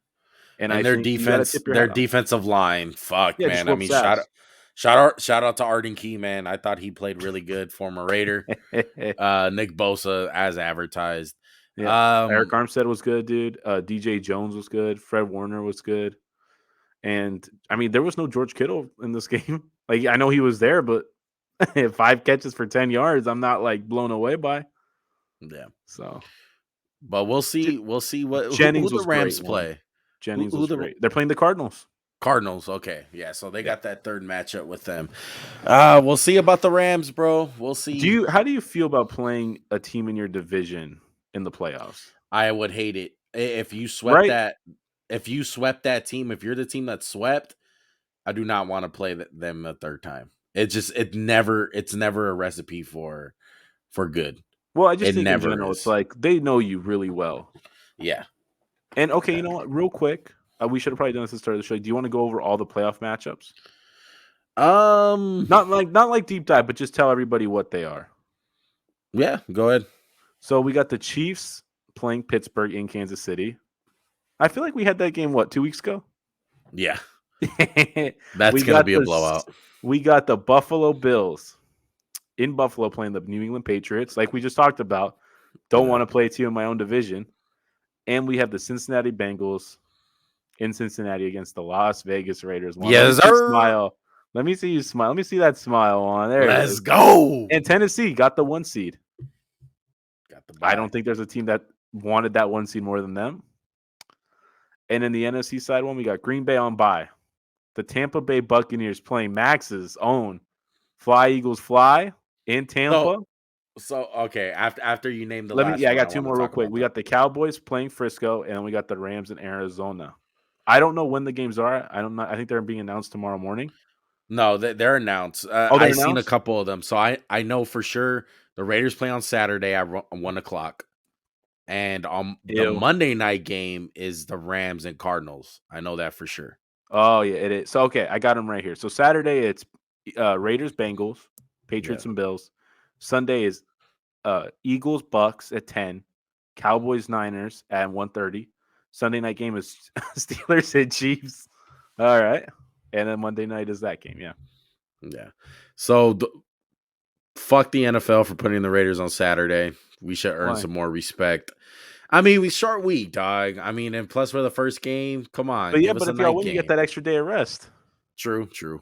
And I And their think you got to defense, tip your their hat off. defensive line, fuck, Yeah, just man. I whoops mean, ass. shout out to Arden Key, man. I thought he played really good, former Raider. Nick Bosa as advertised. Yeah. Eric Um, Armstead was good, dude. DJ Jones was good. Fred Warner was good. And I mean, there was no George Kittle in this game. Like, I know he was there, but 5 catches for 10 yards, I'm not like blown away by. yeah. So But we'll J- see. We'll see who Jennings the was great Rams one. play. Jennings Who was the great. They're playing the Cardinals. Cardinals? Okay, yeah. So they Yeah. got that third matchup with them. We'll see about the Rams, bro. We'll see. How do you feel about playing a team in your division in the playoffs? I would hate it if you swept Right? that. If you swept that team, if you're the team that swept, I do not want to play them a third time. It's never a recipe for good. Well, I just It think in never general, it's is. like they know you really well. Yeah. And okay, you Yeah. know what? Real quick, we should have probably done this at the start of the show. Do you want to go over all the playoff matchups? Um. Not like deep dive, but just tell everybody what they are. Yeah. Go ahead. So we got the Chiefs playing Pittsburgh in Kansas City. I feel like we had that game 2 weeks ago. Yeah. we That's gonna got be a blowout. we got the Buffalo Bills in Buffalo playing the New England Patriots, like we just talked about. Don't Yeah. want to play a team in my own division. And we have the Cincinnati Bengals in Cincinnati against the Las Vegas Raiders. One. Let me Yes, see you sir. smile. Let me see you smile. Let me see that smile on. There it Let's is. go. And Tennessee got the 1 seed. Got the I bye. don't think there's a team that wanted that 1 seed more than them. And in the NFC side one, we got Green Bay on bye. The Tampa Bay Buccaneers playing Max's own Fly Eagles Fly in So Tampa. okay. After you name the Let me last I one, I got 2 want to more real talk quick. about We them. got the Cowboys playing Frisco, and we got the Rams in Arizona. I don't know when the games are. I don't know. I think they're being announced tomorrow morning. No, they're announced. Oh, I they're seen a announced? couple of them, so I know for sure the Raiders play on Saturday at 1 o'clock, and on the Ew. Monday night game is the Rams and Cardinals. I know that for sure. Oh, yeah, it is. So, okay, I got them right here. So, Saturday, it's Raiders, Bengals, Yeah. Patriots, and Bills. Sunday is Eagles, Bucks at 10, Cowboys, Niners at 1:30. Sunday night game is Steelers and Chiefs. All right. And then Monday night is that game. Yeah. Yeah. So fuck the NFL for putting the Raiders on Saturday. We should earn Why? some more respect. I mean, we short week, dog. I mean, and plus for the first game, come on, But yeah, give us but a if y'all night win, you get game. that extra day of rest. True.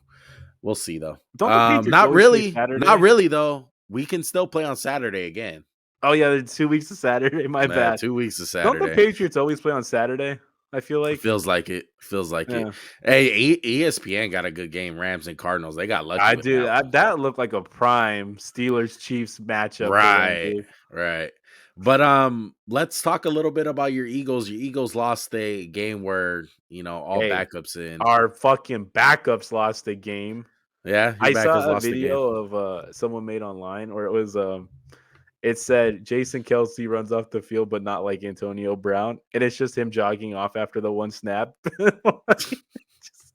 We'll see though. Don't the Patriots Not always play really. Not Saturday? really though. We can still play on Saturday again. Oh yeah, the 2 weeks of Saturday. My Nah, bad. 2 weeks of Don't the Saturday. Patriots always play on Saturday? I feel It like. feels like it. Feels like it. Yeah. Hey, ESPN got a good game. Rams and Cardinals. They got lucky I with do. that one. That looked like a prime Steelers Chiefs matchup for them, Right. dude. Right. But let's talk a little bit about your Eagles. Your Eagles lost a game where, all Hey, backups in. our fucking backups lost the game. Yeah, your I backups saw a lost the game. video of someone made online where it said Jason Kelsey runs off the field, but not like Antonio Brown, and it's just him jogging off after the one snap. Just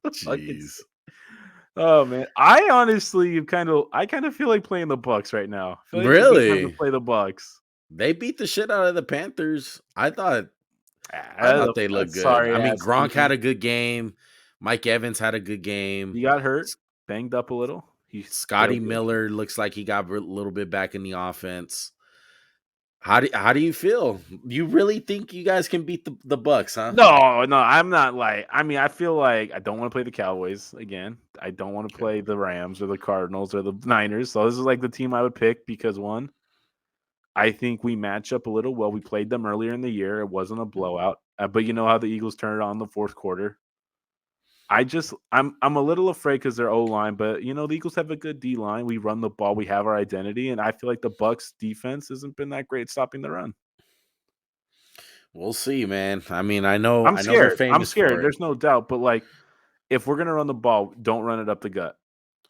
so fucking Jeez. oh man, I kind of feel like playing the Bucks right now. I feel like it's a good time to Really? play the Bucks. They beat the shit out of the Panthers. I thought they looked good. I Sorry mean, ass Gronk team. had a good game. Mike Evans had a good game. He got hurt, banged up a little. He's still Scotty good. Miller looks like he got a little bit back in the offense. How do you feel? You really think you guys can beat the Bucks, huh? No, no, I'm not like. I mean, I feel like I don't want to play the Cowboys again. I don't want to Okay. play the Rams or the Cardinals or the Niners. So this is like the team I would pick because one, I think we match up a little well. We played them earlier in the year. It wasn't a Mhm. blowout, but you know how the Eagles turned it on in the fourth quarter. I'm a little afraid because they're O line, but the Eagles have a good D line. We run the ball. We have our identity, and I feel like the Bucks defense hasn't been that great stopping the run. We'll see, man. I mean, I know they're I'm famous scared. for it. There's no doubt, but like if we're gonna run the ball, don't run it up the gut.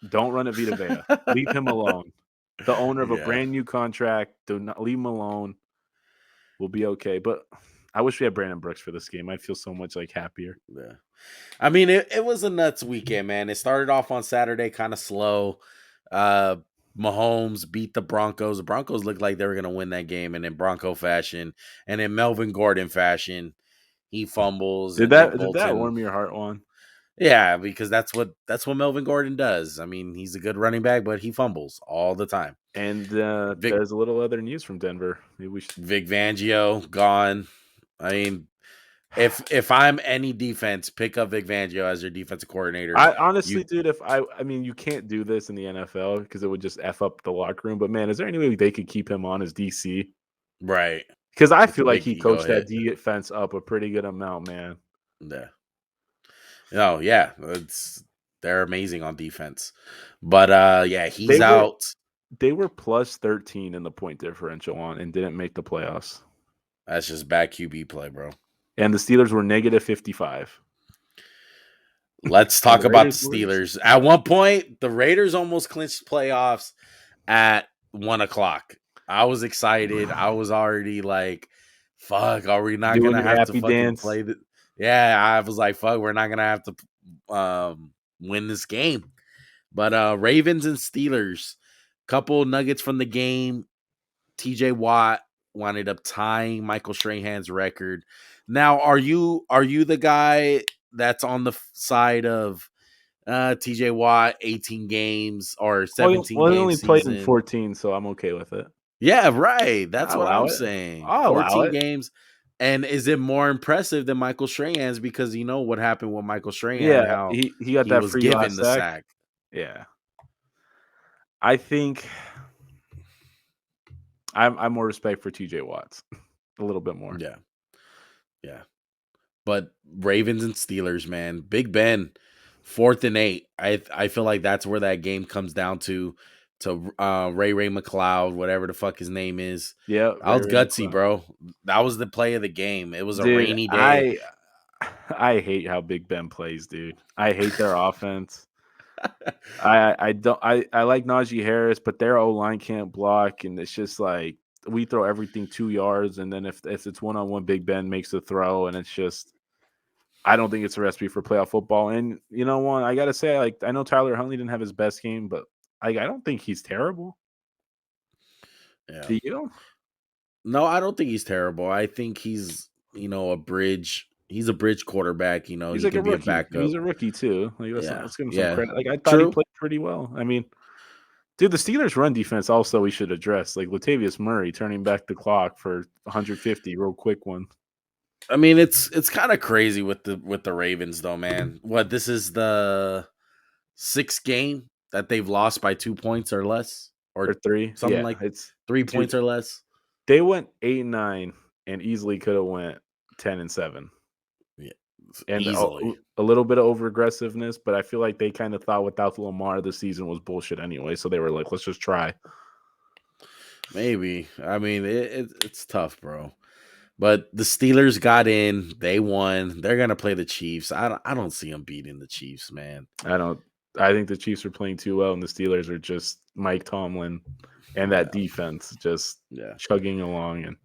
Don't run it Vita Vea. Leave him alone. The owner of a Yeah. brand new contract. Do not leave him alone. We'll be okay. But I wish we had Brandon Brooks for this game. I'd feel so much like happier. Yeah. I mean, it was a nuts weekend, man. It started off on Saturday kind of slow. Uh Mahomes beat the Broncos. The Broncos looked like they were gonna win that game, and in Bronco fashion, and in Melvin Gordon fashion, he fumbles Did and Nick that Bolton. warm your heart, Juan? Yeah, because that's what Melvin Gordon does. I mean, he's a good running back, but he fumbles all the time. And Vic there's a little other news from Denver. Maybe we should. Vic Fangio gone. I mean, if I'm any defense, pick up Vic Fangio as your defensive coordinator. I honestly, You dude, if I mean, you can't do this in the NFL because it would just f up the locker room. But man, is there any way they could keep him on as DC? right. Because I It's a feel like big he ego coached that hit. defense up a pretty good amount, man. Yeah. No, yeah. They're amazing on defense. But yeah, he's They were out. they were plus 13 in the point differential on and didn't make the playoffs. That's just bad QB play, bro. And the Steelers were negative 55. Let's And talk the about the Raiders worse. Steelers. At one point, the Raiders almost clinched playoffs at 1 o'clock. I was excited. I was already like, fuck, are we not Doing gonna your have to happy fucking dance. play the Yeah, I was like, fuck, we're not gonna have to win this game. But Ravens and Steelers, couple nuggets from the game. TJ Watt wound up tying Michael Strahan's record. Now, are you the guy that's on the side of TJ Watt, 18 games or Well, 17 well, he game only played in season? 14, so I'm okay with it. Yeah, right. That's I'll what allow I'm it. saying. I'll allow 14 it. games. And is it more impressive than Michael Strahan's? Because you know what happened with Michael Strahan, Yeah, how he got he that was free given last the sack. sack. Yeah. I think I'm more respect for TJ Watts. A little bit more. Yeah. Yeah. But Ravens and Steelers, man. Big Ben, 4th and 8. I feel like that's where that game comes down to Ray McLeod, whatever the fuck his name is. Yeah, That Ray was Ray gutsy, McCloud. bro. That was the play of the game. It was a Dude, rainy day. I hate how Big Ben plays, dude. I hate their offense. I don't I like Najee Harris, but their O line can't block, and it's just like we throw everything 2 yards, and then if it's one on one, Big Ben makes the throw, and it's just I don't think it's a recipe for playoff football. And you know what? I gotta say, like I know Tyler Huntley didn't have his best game, but I don't think he's terrible. Yeah. Do you? No, I don't think he's terrible. I think he's, a bridge. He's a bridge quarterback. He's He like a can be a rookie. backup. He's a rookie too. Like Yeah. let's give him some Yeah. credit. Like I thought he True. played pretty well. I mean, dude, the Steelers' run defense also we should address. Like Latavius Murray turning back the clock for 150, real quick one. I mean, it's kind of crazy with the Ravens though, man. What this is the 6 game that they've lost by 2 points or less, or or 3. something Yeah, like it's 3 dude. points or less. They went 8-9 and easily could have went 10-7. Yeah, And easily. a little bit of over aggressiveness, but I feel like they kind of thought without Lamar the season was bullshit anyway, so they were like, let's just try. Maybe. I mean, it's tough, bro. But the Steelers got in. They won. They're gonna play the Chiefs. I don't see them beating the Chiefs, man. I don't. I think the Chiefs are playing too well, and the Steelers are just Mike Tomlin and that Yeah, defense just yeah. chugging along. And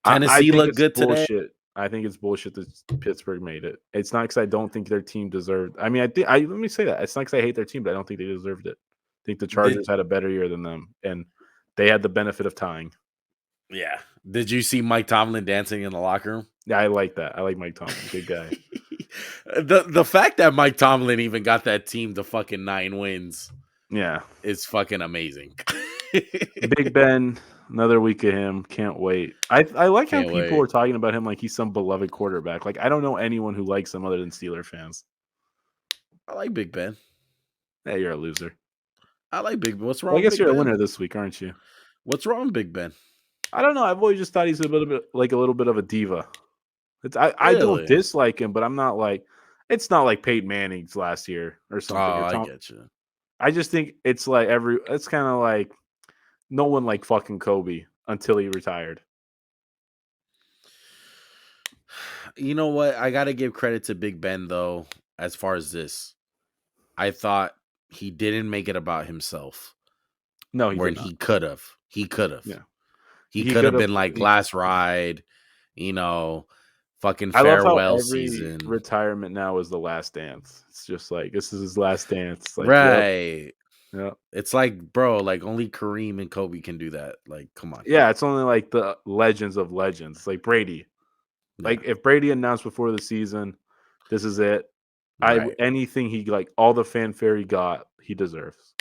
I Tennessee think looked it's good today. bullshit. I think it's bullshit that Pittsburgh made it. It's not because I don't think their team deserved. I mean, let me say that it's not because I hate their team, but I don't think they deserved it. I think the Did Chargers had a better year than them, and they had the benefit of tying. Yeah. Did you see Mike Tomlin dancing in the locker room? Yeah, I like that. I like Mike Tomlin, good guy. The fact that Mike Tomlin even got that team to fucking 9 wins Yeah, is fucking amazing. Big Ben, another week of him. Can't wait. I like how Can't people wait. are talking about him like he's some beloved quarterback. Like I don't know anyone who likes him other than Steeler fans. I like Big Ben. Hey, you're a loser. I like Big Ben. What's Well, wrong I with guess Big you're a Ben? winner this week, aren't you? What's wrong with Big Ben? I don't know. I've always just thought he's a little bit like a little bit of a diva. I don't Really? dislike him, but I'm not like it's not like Peyton Manning's last year or Oh, something. Or I Tom. get you. I just think it's like it's kind of like no one like fucking Kobe until he retired. You know what? I got to give credit to Big Ben, though, as far as this. I thought he didn't make it about himself No, he when did not. he could have. He could have. Yeah, He he could could have have. been like last ride, you know, fucking I love how farewell every season. retirement now is the last dance. It's just like this is his last dance. Like, yep, Right. yep. It's like, bro, like only Kareem and Kobe can do that. Like, come on. Yeah, it's only like the legends of legends, like Brady. Yeah. Like if Brady announced before the season, this is it. Right. Anything he like all the fanfare he got, he deserves.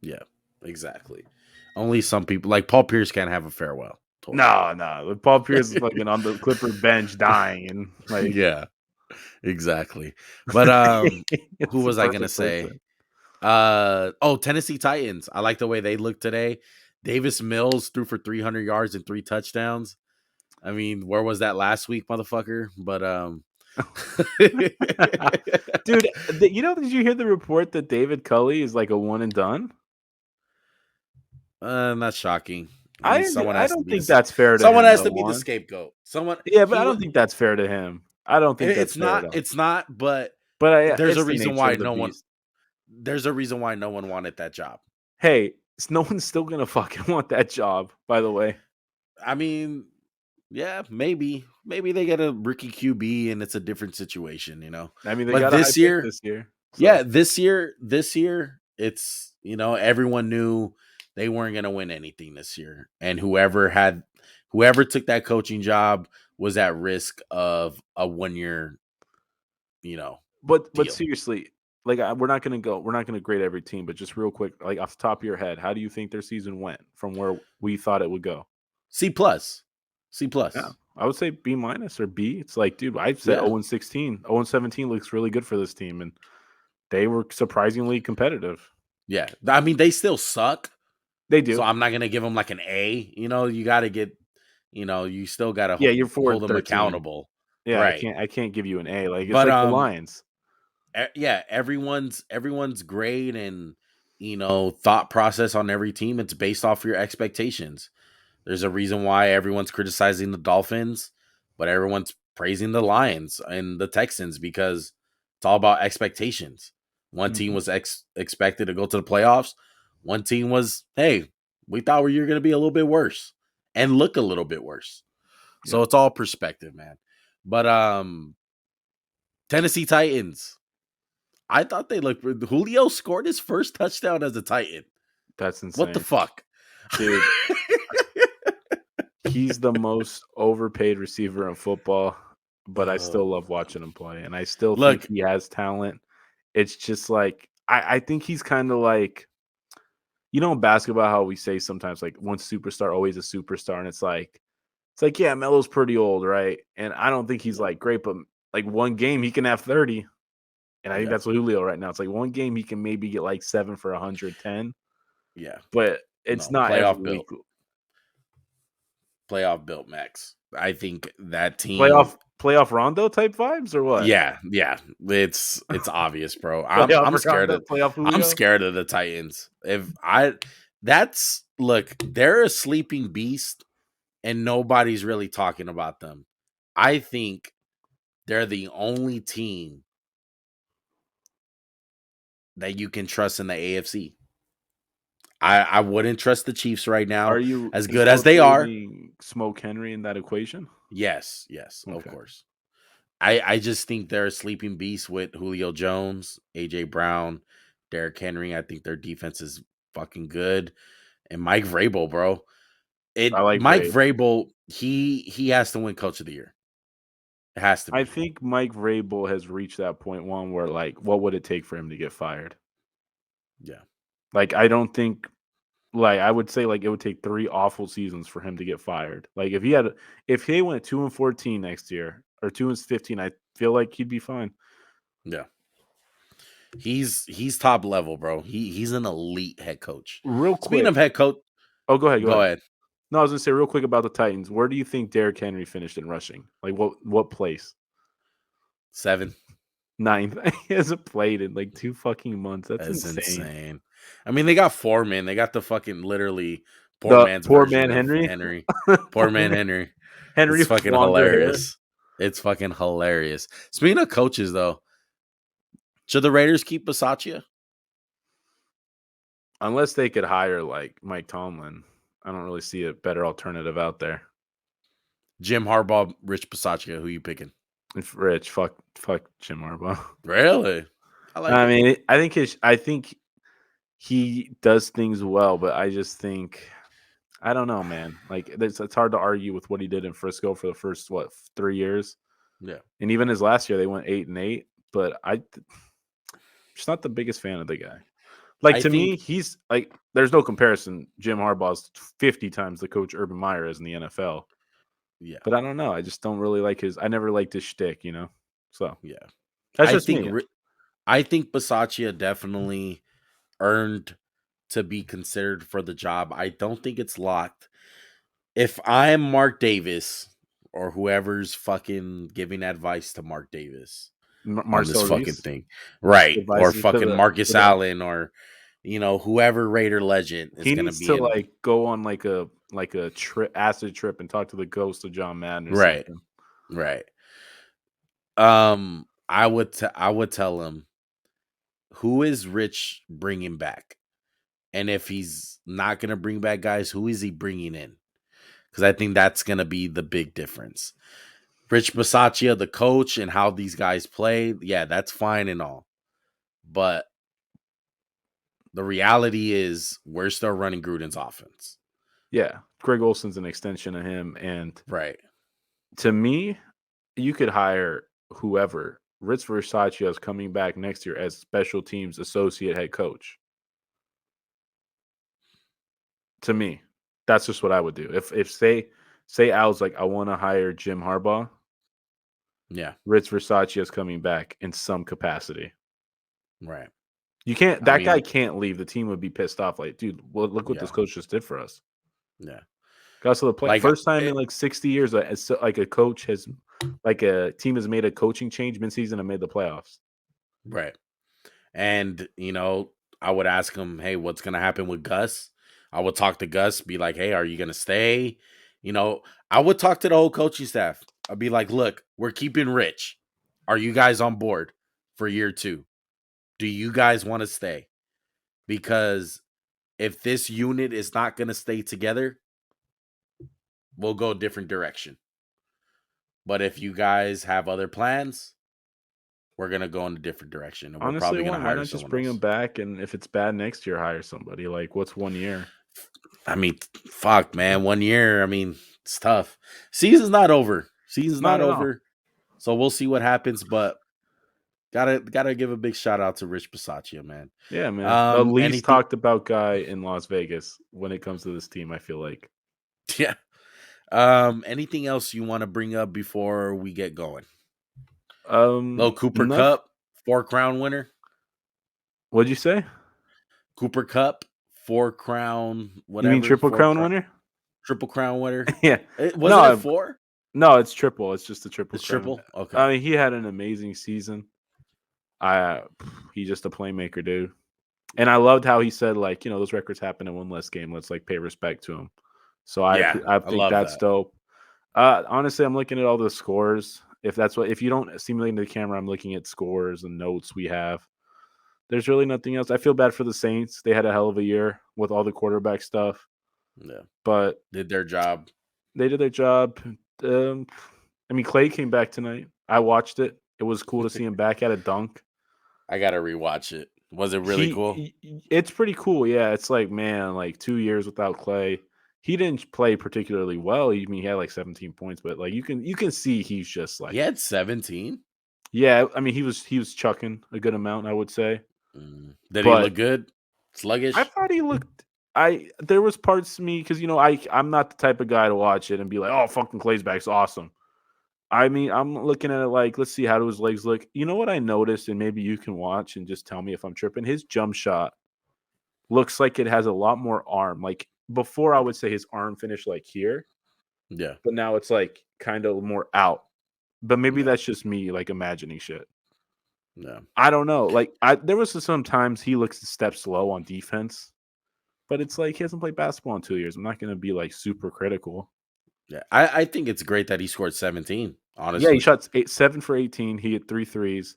Yeah. Exactly. Only some people, like Paul Pierce, can't have a farewell tour. No. Paul Pierce is fucking on the Clipper bench dying and like Yeah. Exactly. But who it's the was I gonna perfect say? person. Tennessee Titans. I like the way they look today. Davis Mills threw for 300 yards and 3 touchdowns. I mean, where was that last week, motherfucker? But Dude, did you hear the report that David Culley is like a one and done? not shocking. I mean, I don't think that's fair to someone him has though, to be the Juan. scapegoat. Someone Yeah, but he I was don't think that's fair to him. I don't think that's it's fair at not all. it's not, but But there's a it's the reason nature why of the beast. no one wanted that job. Hey, no one's still gonna fucking want that job, by the way. I mean, yeah, maybe. Maybe they get a rookie QB and it's a different situation, you know. I mean, they But got a high this pick year, this year. So yeah, this year, it's everyone knew they weren't gonna win anything this year. And whoever took that coaching job was at risk of a 1 year, but deal. seriously, like we're not gonna grade every team, but just real quick, like off the top of your head, how do you think their season went from where we thought it would go? C plus. C Yeah. plus. I would say B minus or B. It's like, dude, I said Yeah. 0-16. 0-17 looks really good for this team, and they were surprisingly competitive. Yeah. I mean, they still suck. They So do. I'm not gonna give them like an A. You gotta get, you still gotta Yeah, you're hold them 4-13. accountable. Yeah, Right. I can't give you an A. Like it's But like the Lions. yeah, everyone's grade and thought process on every team, it's based off your expectations. There's a reason why everyone's criticizing the Dolphins, but everyone's praising the Lions and the Texans because it's all about expectations. One team Mhm. was expected to go to the playoffs. One team was, hey, we thought you were going to be a little bit worse and look a little bit worse. Yeah, So it's all perspective, man. But Tennessee Titans, I thought they looked. Julio scored his first touchdown as a Titan. that's What the insane. fuck, Dude, he's the most overpaid receiver in football, but I still love watching him play, and I still think Look, he has talent. It's just like I think he's kind of like in basketball how we say sometimes like one superstar always a superstar, and it's like yeah, Melo's pretty old, right? And I don't think he's like great, but like one game he can have 30. And I think Yeah. that's Julio right now. It's like one game he can maybe get like 7 for 110, Yeah. but it's No, not every playoff built. week. Playoff built Max. I think that team. Playoff Rondo type vibes or what? Yeah, yeah. It's obvious, bro. Playoff I'm scared Rondo, of playoff I'm Julio. scared of the Titans. If I that's look, they're a sleeping beast and nobody's really talking about them. I think they're the only team that you can trust in the AFC. I wouldn't trust the Chiefs right Are now, you as good as they are. incorporating Smoke Henry in that equation? Yes, yes, of Okay. course. I just think they're a sleeping beast with Julio Jones, AJ Brown, Derrick Henry. I think their defense is fucking good. And Mike Vrabel, bro. I It like Mike Vrabel. Vrabel, he has to win coach of the year. It has to I be. think Mike Vrabel has reached that point one where like, what would it take for him to get fired? Yeah. Like, I don't think like I would say like it would take 3 awful seasons for him to get fired. Like if he went 2-14 next year or 2-15, I feel like he'd be fine. Yeah. He's top level, bro. He's an elite head coach. Real Speaking of quick. head coach, Oh, go ahead, go go ahead. ahead. No, I was gonna say real quick about the Titans. Where do you think Derrick Henry finished in rushing? Like what place? 7. Ninth. He hasn't played in like 2 fucking months. That's That's insane. insane. I mean, they got Foreman. They got the fucking literally poor The man's poor version man of Henry. Henry. Poor Poor man man Henry. Henry It's with fucking longer hair. hilarious. It's fucking hilarious. Speaking of coaches, though, should the Raiders keep Bisaccia? Unless they could hire like Mike Tomlin. I don't really see a better alternative out there. Jim Harbaugh, Rich Bisaccia. Who you picking? If Rich, fuck Jim Harbaugh. Really? I like I it. mean, I think he does things well, but I just think I don't know, man. Like it's hard to argue with what he did in Frisco for the first 3 years, Yeah. and even his last year they went 8-8. But just not the biggest fan of the guy. Like I to me, think, he's like there's no comparison. Jim Harbaugh's 50 times the coach Urban Meyer is in the NFL. yeah. But I don't know. I just don't really like his. I never liked his shtick, you know. So Yeah. that's I just think, me. I think Bisaccia definitely earned to be considered for the job. I don't think it's locked. If I'm Mark Davis or whoever's fucking giving advice to Mark Davis on this Marcel fucking Reese thing, right? Or advises to fucking the Marcus Allen or, whoever Raider legend is he going to needs be to in. like go on like a acid trip and talk to the ghost of John Madden or Right. something. Right. I would tell him, who is Rich bringing back? And if he's not going to bring back guys, who is he bringing in? Because I think that's going to be the big difference. Rich Bisaccia, the coach, and how these guys play, yeah, that's fine and all. But the reality is we're still running Gruden's offense. Yeah, Greg Olson's an extension of him, and Right. to me, you could hire whoever. Rich Versace is coming back next year as special teams associate head coach. To me, that's just what I would do. If say Al's like, I want to hire Jim Harbaugh, Yeah. Rich Versace is coming back in some capacity. Right. You can't. I That guy mean, can't leave. The team would be pissed off. Like, dude, well, look what this yeah. coach just did for us. Yeah. Got us to the play. Like, First time in like 60 years, like a coach has, like a team has made a coaching change mid-season and made the playoffs. right. And, I would ask him, hey, what's going to happen with Gus? I would talk to Gus, be like, hey, are you going to stay? I would talk to the whole coaching staff. I'd be like, look, we're keeping Rich. Are you guys on board for year 2? Do you guys want to stay? Because if this unit is not going to stay together, we'll go a different direction. But if you guys have other plans, we're going to go in a different direction and we're Honestly, probably going to why hire not just someone bring him else. back? And if it's bad next year, hire somebody. Like, what's 1 year? I mean, fuck, man. 1 year. I mean, it's tough. Season's not over. Season's Not not at all. over. So we'll see what happens. But gotta give a big shout out to Rich Bisaccia, man. Yeah, man. The least Anything? talked about guy in Las Vegas when it comes to this team, I feel like. Yeah. Anything else you want to bring up before we get going? Little Cooper Enough. Cup. 4-crown winner. What'd you say? Cooper Cup, 4-crown, You mean whatever, Triple Crown winner? triple crown winner. Yeah. Wasn't it No, 4? no, it's triple. It's just a Triple It's Crown. triple. Okay. I mean, he had an amazing season. I he's just a playmaker, dude. And I loved how he said, like, those records happen in one less game. Let's like pay respect to him. So Yeah, I I think love that's that. dope. Honestly, I'm looking at all the scores. If you don't see me into the camera, I'm looking at scores and notes we have. There's really nothing else. I feel bad for the Saints. They had a hell of a year with all the quarterback stuff, Yeah, but did their job. they did their job. Um, I mean, Clay came back tonight. I watched it. It was cool to see him back at a dunk. I gotta rewatch it. Was it really cool? It's pretty cool. Yeah, it's like, man, like 2 years without Clay. He didn't play particularly well. I mean, he had like 17 points, but like you can see he's just He like, had 17. yeah. I mean, he was chucking a good amount, I would say. Did he But look good? I Sluggish? thought he looked. There was parts to me because I'm not the type of guy to watch it and be like, oh, fucking Clay's back's awesome. I mean, I'm looking at it like, let's see, how do his legs look? You know what I noticed, and maybe you can watch and just tell me if I'm tripping. His jump shot looks like it has a lot more arm. Like before, I would say his arm finished like here, Yeah, but now it's like kind of more out. But maybe yeah, that's just me like imagining shit. yeah, I don't know. Like there was some times he looks a step slow on defense, but it's like he hasn't played basketball in 2 years. I'm not gonna be like super critical. yeah. I think it's great that he scored 17. Yeah, he Honestly, shot 7 for 18. He hit 3 threes.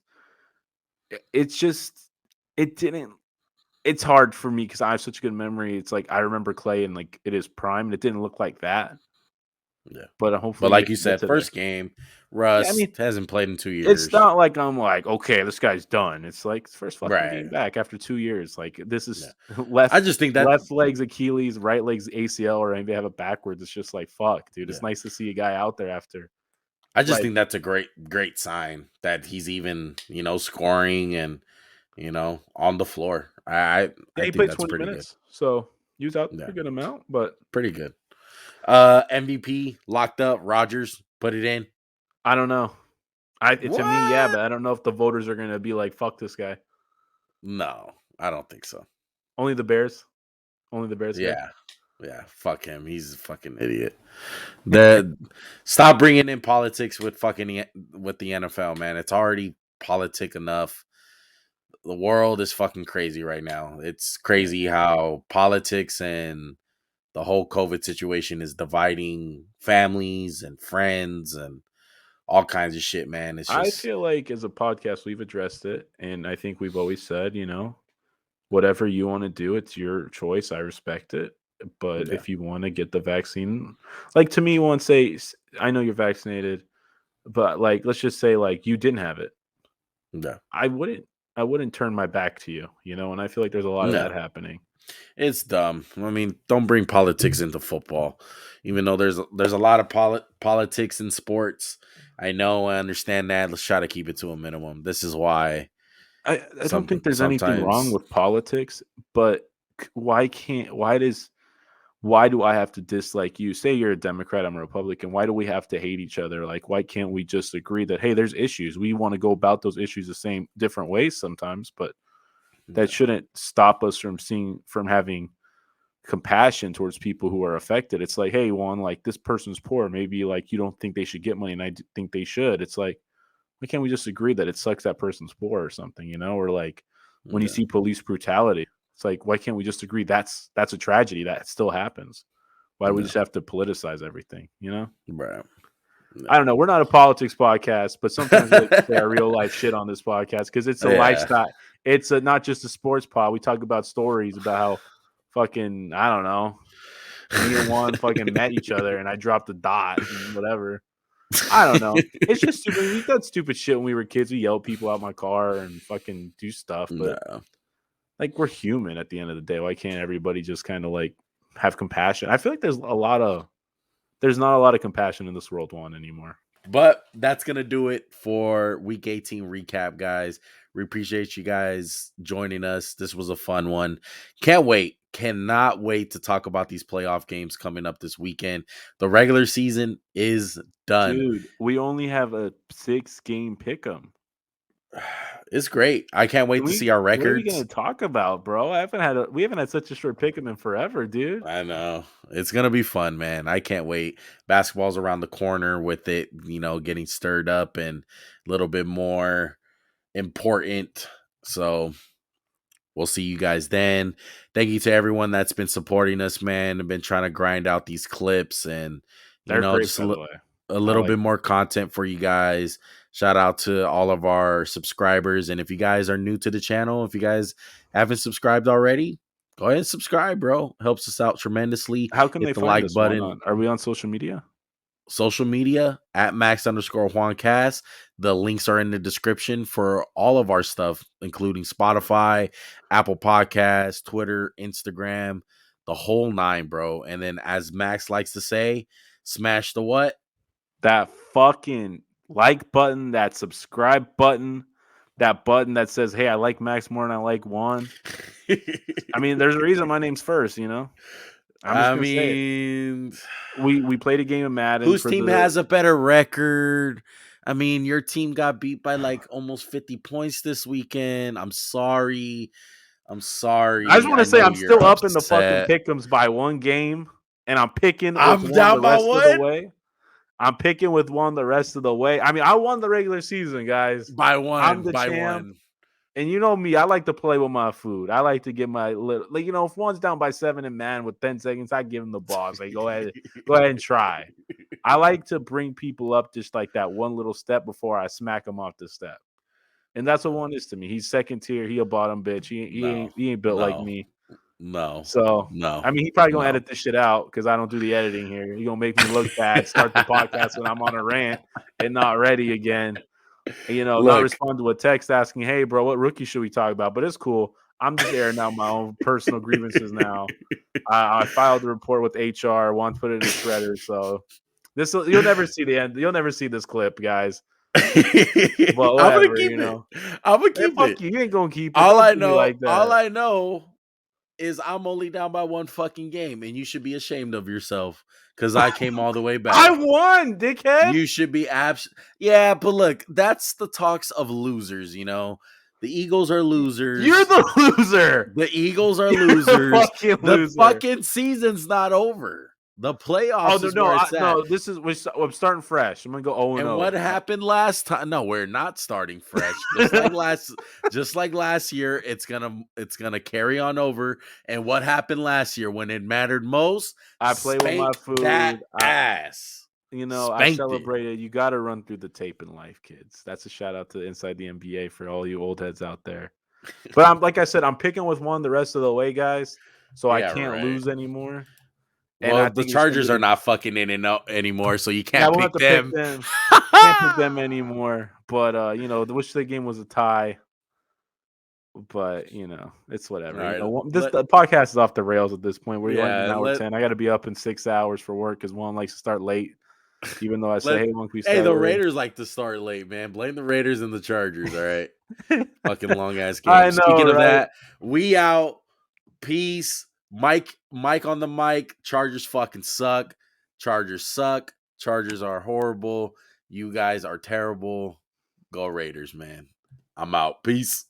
It's just it didn't. It's hard for me because I have such a good memory. It's like I remember Clay in like it is prime, and it didn't look like that. yeah. But But hopefully like they you can get said, to there. first game, Yeah, I Russ mean, hasn't played in 2 it's years. not like I'm like, okay, this guy's done. It's like it's first fucking Right. game back after 2 years. Like this Yeah. is I less just think that left legs Achilles, right legs ACL, or maybe they have it backwards. It's just like fuck, dude. It's yeah. nice to see a guy out there after I just like think that's a great sign that he's even, scoring and, on the floor. yeah, I he think played that's 20 pretty good. minutes, so he was out there Yeah. a good amount. But Pretty good. MVP locked up. Rogers put it in. I don't know. To me, yeah, What? but I don't know if the voters are gonna be like, fuck this guy. No, I don't think so. Only the Bears. Only the Bears guy. Yeah. Yeah. Fuck him. He's a fucking idiot. The Stop bringing in politics with with the NFL, man. It's already politic enough. The world is fucking crazy right now. It's Yeah. crazy how politics and the whole COVID situation is dividing families and friends and all kinds of shit, man. It's I just feel like as a podcast, we've addressed it. And I think we've always said, whatever you want to do, it's your choice. I respect it. But yeah, if you want to get the vaccine, like to me, you want to say, I know you're vaccinated, but like, let's just say like you didn't have it. yeah, I wouldn't, I wouldn't turn my back to you, and I feel like there's a lot of that no. happening. It's dumb. I mean, don't bring politics into football, even though there's a lot of politics in sports. I know, I understand that. Let's try to keep it to a minimum. This is why I don't think there's anything wrong sometimes with politics, but why do I have to dislike you? Say you're a Democrat, I'm a Republican. Why do we have to hate each other? Like, why can't we just agree that, hey, there's issues. We want to go about those issues the same different ways sometimes, but that yeah, shouldn't stop us from having compassion towards people who are affected. It's like, hey, one, like this person's poor. Maybe like you don't think they should get money, and think they should. It's like, why can't we just agree that it sucks that person's poor or something, Or like when you yeah, see police brutality, it's like, why can't we just agree that's a tragedy that still happens? Why do we yeah, just have to politicize everything? right, I don't know. We're not a politics podcast, but sometimes we like to say yeah. our real life shit on this podcast because it's a Yeah. lifestyle. It's not just a sports pod. We talk about stories about how fucking, I don't know, me and Juan fucking met each other and I dropped a dot and whatever. I don't know. It's just stupid. We've done stupid shit when we were kids. We yell people out my car and fucking do stuff, but No. like we're human at the end of the day. Why can't everybody just kind of like have compassion? I feel like there's not a lot of compassion in this world one anymore. But that's going to do it for week 18 recap, guys. We appreciate you guys joining us. This was a fun one. Can't wait. Cannot wait to talk about these playoff games coming up this weekend. The regular season is done. Dude, we only have a 6-game pick 'em. it's great. I can't wait to see our What are we gonna records. talk about, bro? We haven't had such a short pick 'em in forever, dude. I know. It's gonna be fun, man. I can't wait. Basketball's around the corner with it, getting stirred up and a little bit more important. So we'll see you guys then. Thank you to everyone that's been supporting us, man. I've been trying to grind out these clips and, They're great, just by the way. a I little like bit more content for you guys. Shout out to all of our subscribers. And if you guys are new to the channel, if you guys haven't subscribed already, go ahead and subscribe, bro. Helps us out tremendously. How can they Hit the find like us, Juan? button. Are we on social media? Social media at Max_JuanCast. The links are in the description for all of our stuff, including Spotify, Apple Podcasts, Twitter, Instagram, the whole nine, bro. And then, as Max likes to say, smash the what? That fucking like button, that subscribe button, that button that says, "Hey, I like Max more than I like Juan." I mean, there's a reason my name's first, you know? I'm just I gonna say it. mean, We played a game of Madden whose for team the has a better record? I mean, your team got beat by like almost 50 points this weekend. I'm sorry. I'm I just sorry. wanna I say know I'm you're still up in the fucking upset. pick'ems by 1 game, and I'm picking with I'm Juan down the by rest of the what? way. I'm picking with Juan the rest of the way. I mean, I won the regular season, guys. By I'm one. the By champ. one. And you know me, I like to play with my food. I like to get my little, like, if one's down by 7 and man with 10 seconds, I give him the ball. Say, go ahead and try. I like to bring people up just like that one little step before I smack them off the step. And that's what one is to me. He's second tier. He a bottom bitch. No. He ain't built like No. me. No. So, No. I mean, he probably gonna No. edit this shit out because I don't do the editing here. He gonna make me look bad, start the podcast when I'm on a rant and not ready again. Not Look. respond to a text asking, "Hey, bro, what rookie should we talk about?" But it's cool. I'm just airing out my own personal grievances now. I filed the report with HR. Want to put it in the shredder. So you'll never see the end. You'll never see this clip, guys. But I'm gonna whatever, keep it. I'm gonna Hey, keep fuck it. you. You ain't gonna keep it. All Don't I do me know, like that. is I'm only down by one fucking game, and you should be ashamed of yourself because I came all the way I back. won, dickhead. You should be yeah, but look, that's the talks of losers, The Eagles are You're losers. the loser. The Eagles are You're the losers. fucking The loser. fucking season's not over. The Oh playoffs is no, where it's at. no. I'm starting fresh. I'm gonna go 0 and And what 0. happened last time? No, we're not starting fresh. Just like last year, it's gonna carry on over. And what happened last year when it mattered most? I play with my Spank that food. ass. I Spanked it. celebrated. You got to run through the tape in life, kids. That's a shout out to Inside the NBA for all you old heads out there. But like I said, I'm picking with one the rest of the way, guys. So I Yeah, can't right. lose anymore. And Well, I the think it's gonna Chargers be are not fucking in and out anymore, so you yeah. can't We'll have pick to pick them. them. Can't pick them anymore. But the wish the game was a tie. But it's All whatever. right. The podcast is off the rails at this point. We're like Yeah, an hour 10. I got to be up in 6 hours for work because one likes to start late. Even though I say, let hey, when can we hey, start the early? Raiders like to start late, man. Blame the Raiders and the Chargers, all right? Fucking long ass I game. know, Speaking of right? that, we out. Peace. Mike on the mic. Chargers fucking suck. Chargers suck. Chargers are horrible. You guys are terrible. Go Raiders, man. I'm out. Peace.